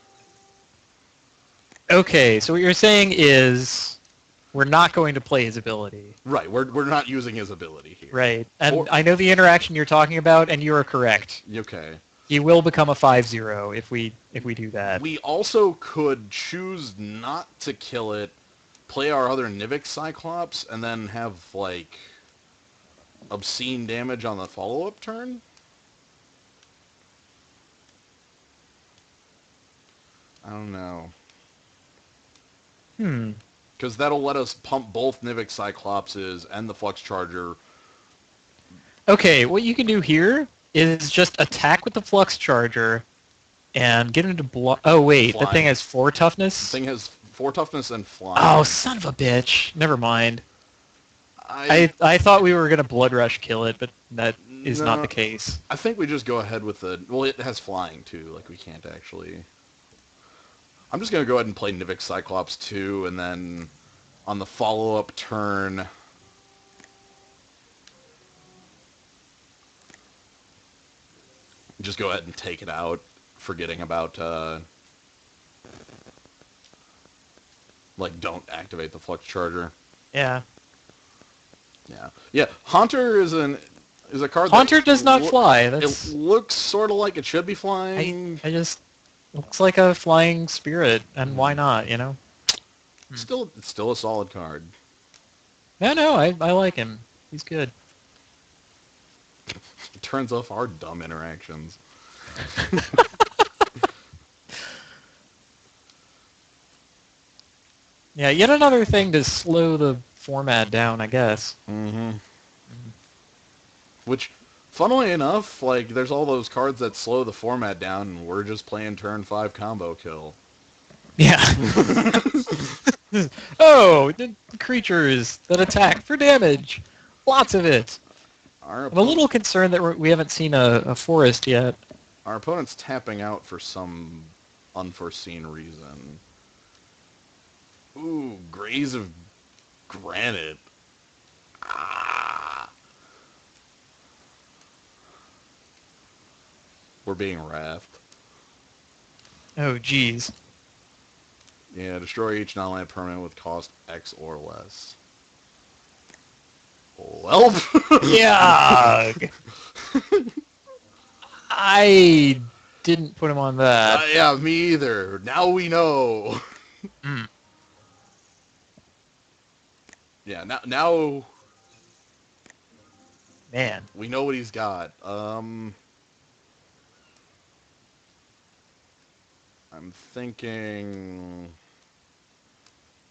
Okay, so what you're saying is we're not going to play his ability. Right, we're not using his ability here. Right, and I know the interaction you're talking about, and you are correct. Okay. He will become a 5/0 if we do that. We also could choose not to kill it, play our other Nivix Cyclops, and then have, like, obscene damage on the follow-up turn? I don't know. Because that'll let us pump both Nivix Cyclopses and the Flux Charger. Okay, what you can do here is just attack with the Flux Charger and get into block. Oh, wait, Flying. the thing has 4 toughness? The thing has 4 toughness and flying. Oh, son of a bitch. Never mind. I I thought we were going to Blood Rush kill it, but that is not the case. I think we just go ahead with the... Well, it has flying, too. Like, we can't actually... I'm just going to go ahead and play Nivix Cyclops 2, and then on the follow-up turn... just go ahead and take it out, forgetting about... like, don't activate the Flux Charger. Yeah. Yeah. Yeah, Haunter is a card Haunter that does not fly. That's, it looks sort of like it should be flying. I just... Looks like a flying spirit, and why not, you know? It's still a solid card. No, I like him. He's good. It turns off our dumb interactions. Yeah, yet another thing to slow the format down, I guess. Mm-hmm. Which, funnily enough, like, there's all those cards that slow the format down, and we're just playing turn 5 combo kill. Yeah. Oh, the creatures that attack for damage. Lots of it. I'm a little concerned that we haven't seen a forest yet. Our opponent's tapping out for some unforeseen reason. Ooh, Graze of Granite. Ah. We're being wrathed. Oh, geez. Yeah, destroy each non-land permanent with cost X or less. Well, Yuck. I didn't put him on that. yeah, me either. Now we know. Mm, Yeah, now man. we know what he's got. I'm thinking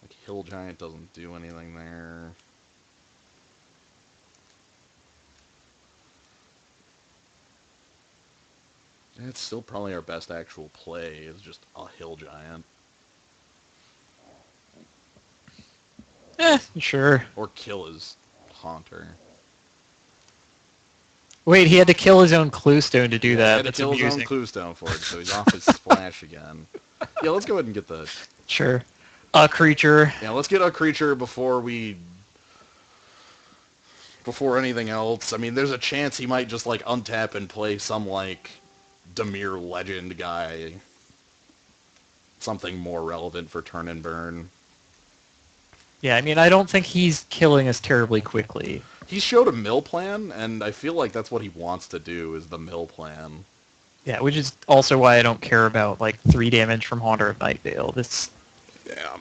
like Hill Giant doesn't do anything there. It's still probably our best actual play is just a Hill Giant Sure. or kill his Haunter. Wait, he had to kill his own clue stone to do Yeah, he that. had to That's kill his own amusing. clue stone for it, so he's off his splash again. Yeah, let's go ahead and get the. Sure. A creature. Yeah, let's get a creature before anything else. I mean, there's a chance he might just like untap and play some like Demir Legend guy, something more relevant for turn and burn. Yeah, I mean, I don't think he's killing us terribly quickly. He showed a mill plan, and I feel like that's what he wants to do is the mill plan. Yeah, which is also why I don't care about, like, 3 damage from Haunter of Nightvale. This Yeah.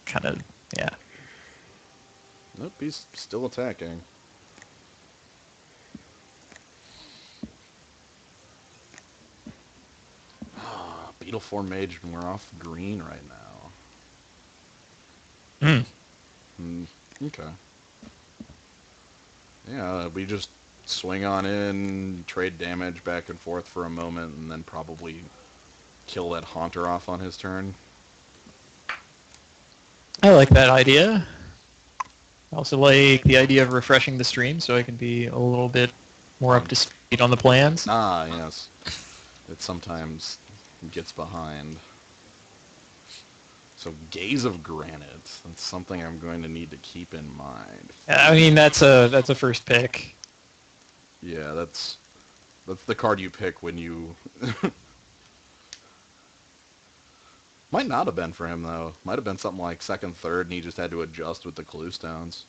kind of, yeah. Nope, he's still attacking. Beetle Form Mage, and we're off green right now. Mm. Okay. Yeah, we just swing on in, trade damage back and forth for a moment, and then probably kill that Haunter off on his turn. I like that idea. I also like the idea of refreshing the stream so I can be a little bit more up to speed on the plans. Ah, yes. It sometimes gets behind. So Gaze of Granite. That's something I'm going to need to keep in mind. I mean, that's a first pick. Yeah, that's the card you pick when you... Might not have been for him, though. Might have been something like second, third, and he just had to adjust with the clue stones.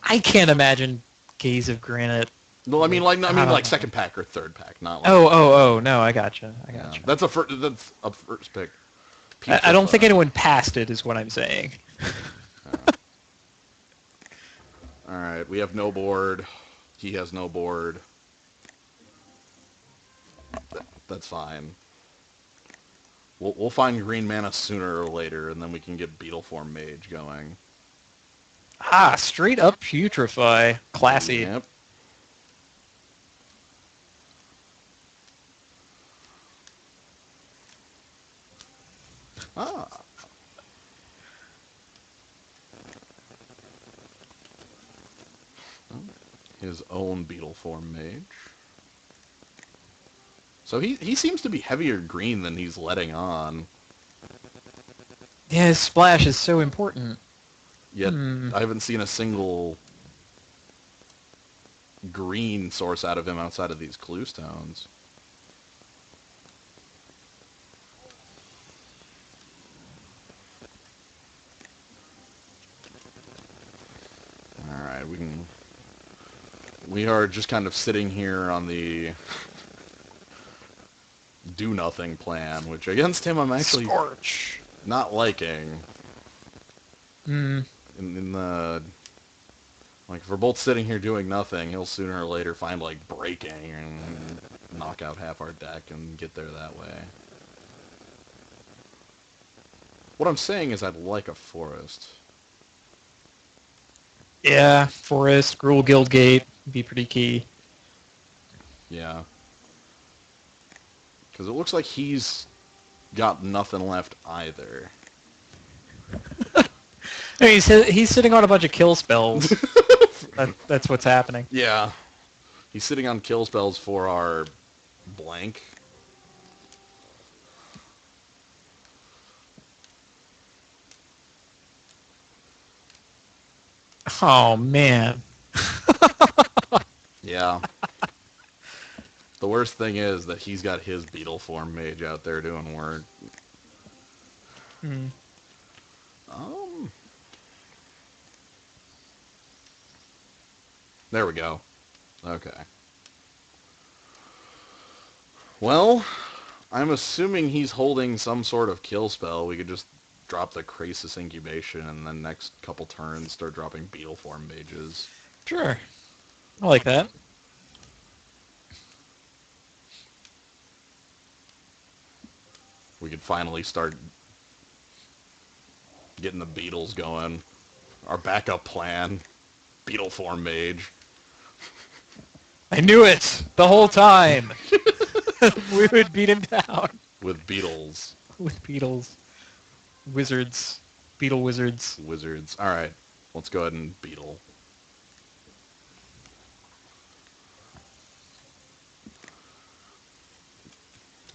I can't imagine Gaze of Granite. No, I mean like Uh, second pack or third pack, not like. oh, no, I gotcha. I Yeah, gotcha. that's a first pick piece I of. don't think anyone passed it, is what I'm saying. All right, we have no board. He has no board. That's fine. We'll find green mana sooner or later, and then we can get Beetleform Mage going. Ah, straight up putrefy. Classy. Yep. Ah. His own Beetleform Mage. So he seems to be heavier green than he's letting on. Yeah, his splash is so important. Yet I haven't seen a single green source out of him outside of these clue stones. Alright, we are just kind of sitting here on the do nothing plan, which against him I'm actually Scorch. not liking. Hmm. In the like if we're both sitting here doing nothing, he'll sooner or later find like breaking and knock out half our deck and get there that way. What I'm saying is I'd like a forest. Yeah, Forest, Gruul Guildgate would be pretty key. Yeah. Because it looks like he's got nothing left either. I mean, he's sitting on a bunch of kill spells. That's what's happening. Yeah. He's sitting on kill spells for our blank. Oh, man. Yeah. The worst thing is that he's got his Beetleform Mage out there doing work. Hmm. Um, There we go. Okay. Well, I'm assuming he's holding some sort of kill spell. We could just drop the Krasis incubation and then next couple turns start dropping beetle form mages. Sure. I like that. We could finally start getting the beetles going. Our backup plan, beetle form mage. I knew it the whole time. We would beat him down With beetles. with beetles, wizards, beetle wizards. Wizards. Alright, let's go ahead and beetle.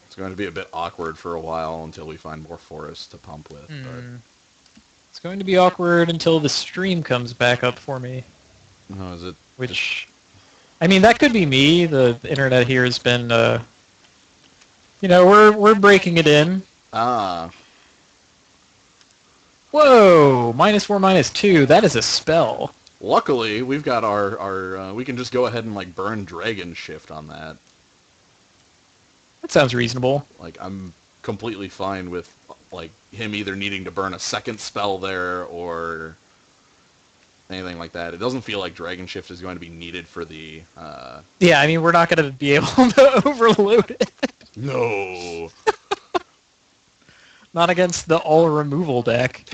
It's going to be a bit awkward for a while until we find more forests to pump with, but... It's going to be awkward until the stream comes back up for me. Oh, is it... Which, I mean, that could be me. The internet here has been, we're breaking it in. Ah. Whoa, -4, -2. That is a spell. Luckily, we've got our we can just go ahead and, like, burn Dragon Shift on that. That sounds reasonable. Like, I'm completely fine with, like, him either needing to burn a second spell there or anything like that. It doesn't feel like Dragon Shift is going to be needed for the, Yeah, I mean, we're not going to be able to overload it. No! Not against the all-removal deck.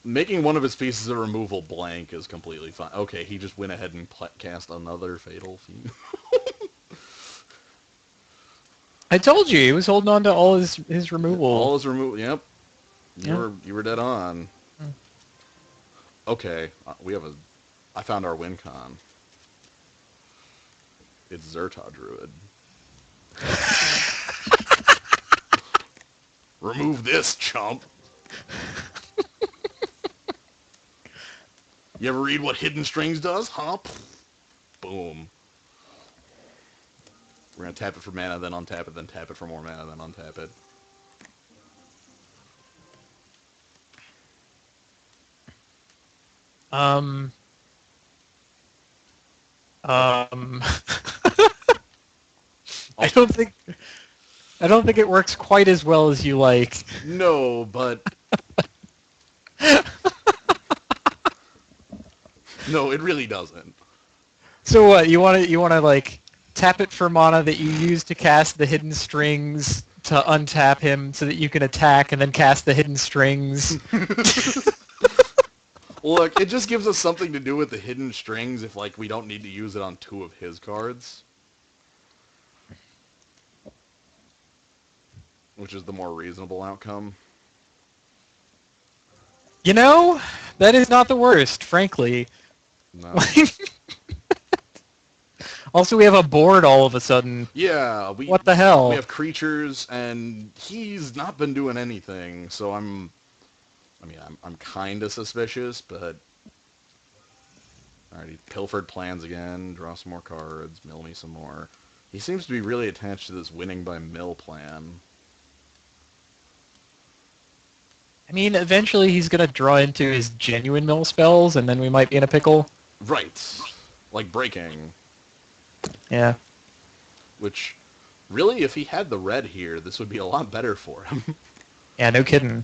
Making one of his pieces of removal blank is completely fine. Okay, he just went ahead and cast another Fatal Fiend. I told you, he was holding on to all his removal. All his removal, yep. Yep. You were dead on. Okay, I found our win con. It's Zerta Druid. Remove this, chump. You ever read what Hidden Strings does? Huh? Boom. We're gonna tap it for mana, then untap it, then tap it for more mana, then untap it. I don't think it works quite as well as you like. No, but... No, it really doesn't. So what? You want to like tap it for mana that you use to cast the hidden strings to untap him so that you can attack and then cast the hidden strings. Look, it just gives us something to do with the hidden strings if, like, we don't need to use it on 2 of his cards. Which is the more reasonable outcome. You know, that is not the worst, frankly. No. Also, we have a board all of a sudden. Yeah, What the hell? We have creatures, and he's not been doing anything, so I'm kind of suspicious, but... Alright, he pilfered plans again, draw some more cards, mill me some more. He seems to be really attached to this winning by mill plan. I mean, eventually he's going to draw into his genuine mill spells, and then we might be in a pickle. Right. Like breaking. Yeah. Which, really, if he had the red here, this would be a lot better for him. Yeah, no kidding.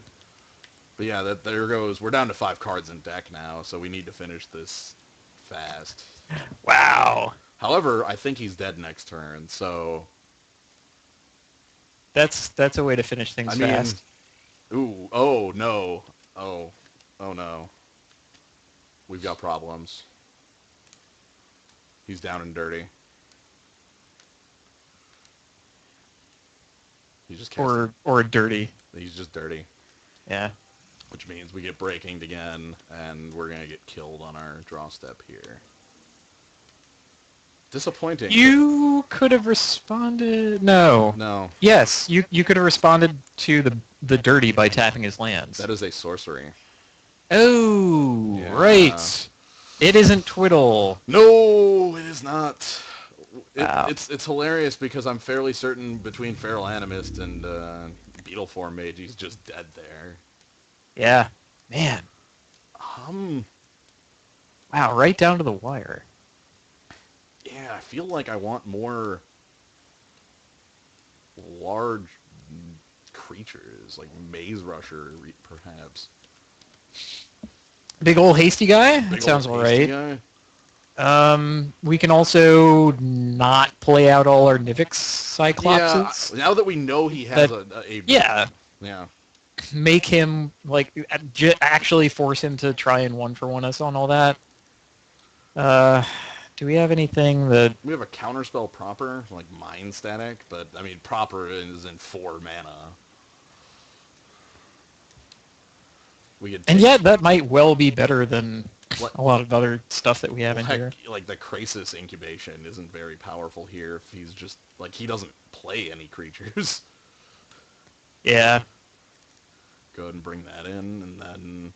But yeah, there goes. We're down to 5 cards in deck now, so we need to finish this fast. Wow. However, I think he's dead next turn, so... That's a way to finish things fast. Ooh, oh, no. Oh no. We've got problems. He's down and dirty. He's just casting. Or dirty. He's just dirty. Yeah. Which means we get breaking again, and we're going to get killed on our draw step here. Disappointing. You could have responded... No. No. Yes, you could have responded to the dirty by tapping his lands. That is a sorcery. Oh, Yeah. right. It isn't Twiddle. No, it is not. Wow. It's hilarious because I'm fairly certain between Feral Animist and Beetle Form Mage, he's just dead there. Yeah. Man. Wow, right down to the wire. Yeah, I feel like I want more large creatures, like Maze Rusher, perhaps. Big old hasty guy? That Big old sounds hasty alright. guy. We can also not play out all our Nivix Yeah, Cyclopses. now that we know he has That, a yeah, yeah. make him, like, actually force him to try and one-for-one us on all that. Uh, do we have anything that... We have a counterspell proper, like Mind Static, but I mean proper is in 4 mana. We could And take yet, that might well be better than what a lot of other stuff that we have well in heck, here. like the Krasis incubation isn't very powerful here if he's just like he doesn't play any creatures. Yeah. Go ahead and bring that in, and then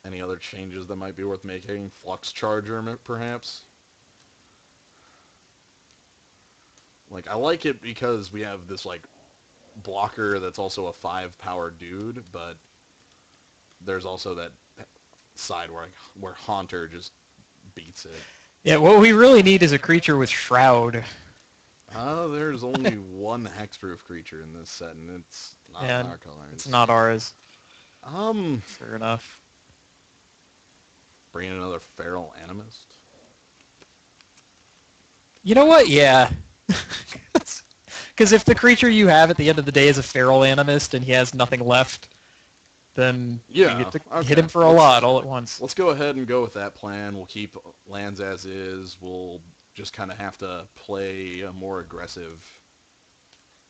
any other changes that might be worth making? Flux Charger, perhaps? Like, I like it because we have this, like, blocker that's also a 5-power dude, but there's also that side where Haunter just beats it. Yeah, what we really need is a creature with Shroud. There's only one hexproof creature in this set, and it's not in our And it's colors. not ours. Um, Fair enough. bring in another Feral Animist. You know what? Yeah. Because if the creature you have at the end of the day is a feral animist and he has nothing left, then you Yeah, get to hit okay. him for a lot all at once. Let's go ahead and go with that plan. We'll keep lands as is. We'll just kind of have to play a more aggressive.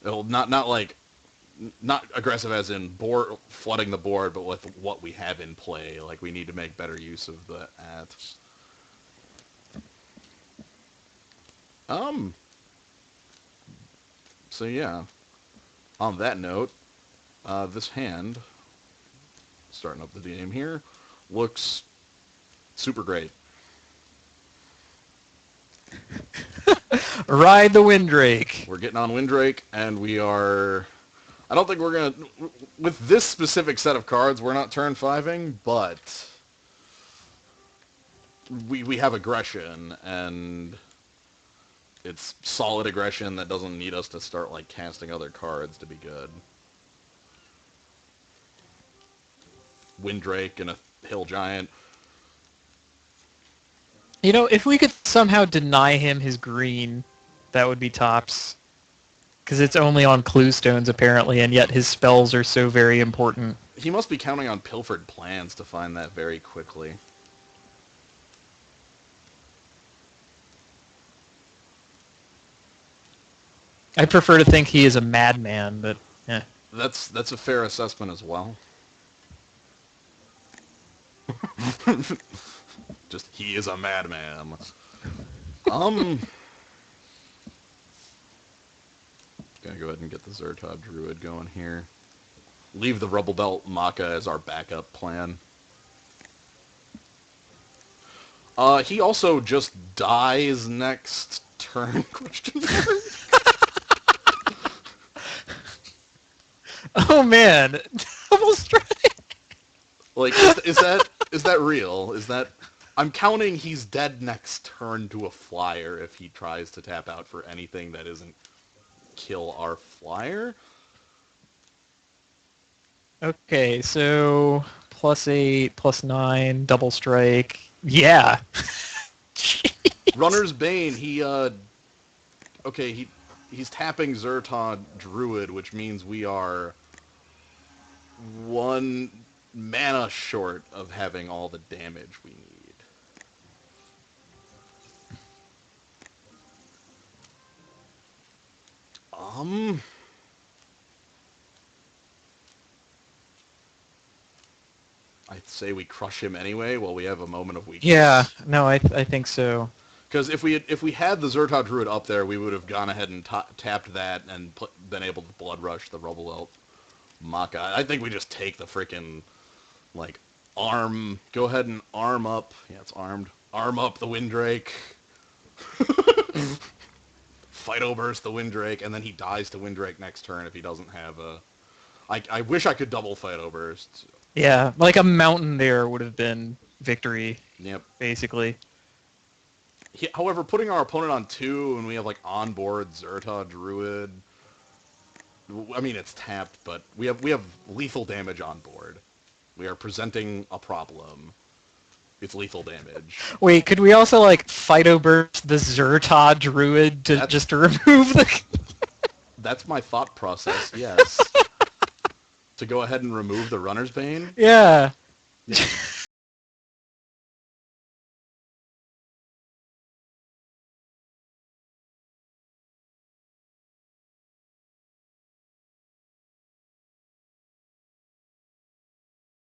It'll not aggressive as in board flooding the board, but with what we have in play. Like we need to make better use of the at. Um. So yeah. On that note, this hand, starting up the game here, looks super great. Ride the Windrake. We're getting on Windrake, and we are... I don't think we're going to... With this specific set of cards, we're not turn 5ing, but... We have aggression, and... It's solid aggression that doesn't need us to start, like, casting other cards to be good. Windrake and a Hill Giant. You know, if we could somehow deny him his green, that would be tops. Because it's only on clue stones, apparently, and yet his spells are so very important. He must be counting on Pilfered Plans to find that very quickly. I prefer to think he is a madman, but eh. That's a fair assessment as well. Just, he is a madman. Um... Gonna go ahead and get the Zertod Druid going here. Leave the Rubble Belt Maka as our backup plan. He also just dies next turn, question mark? Oh man, double strike. Like, is that real? Is that... I'm counting he's dead next turn to a flyer if he tries to tap out for anything that isn't kill our flyer. Okay, so +8, +9, double strike. Yeah. Runner's Bane, okay, he's tapping Zertod Druid, which means we are 1 mana short of having all the damage we need. I'd say we crush him anyway while we have a moment of weakness. Yeah, no, I think so. Because if we had the Zertod Druid up there, we would have gone ahead and tapped that and been able to Blood Rush the Rubble Elf Maka. I think we just take the freaking, like, arm... Go ahead and arm up... Yeah, it's armed. Arm up the Windrake. Phytoburst the Windrake, and then he dies to Windrake next turn if he doesn't have a I wish I could double fight over. Yeah, like a mountain there would have been victory, Yep. basically. However, putting our opponent on 2 and we have like onboard Zerta Druid. I mean, it's tapped, but we have lethal damage on board. We are presenting a problem. It's lethal damage. Wait, could we also like Fido Burst the Zerta Druid just to remove the? That's my thought process. Yes. To go ahead and remove the Runner's Bane. Yeah. Yeah.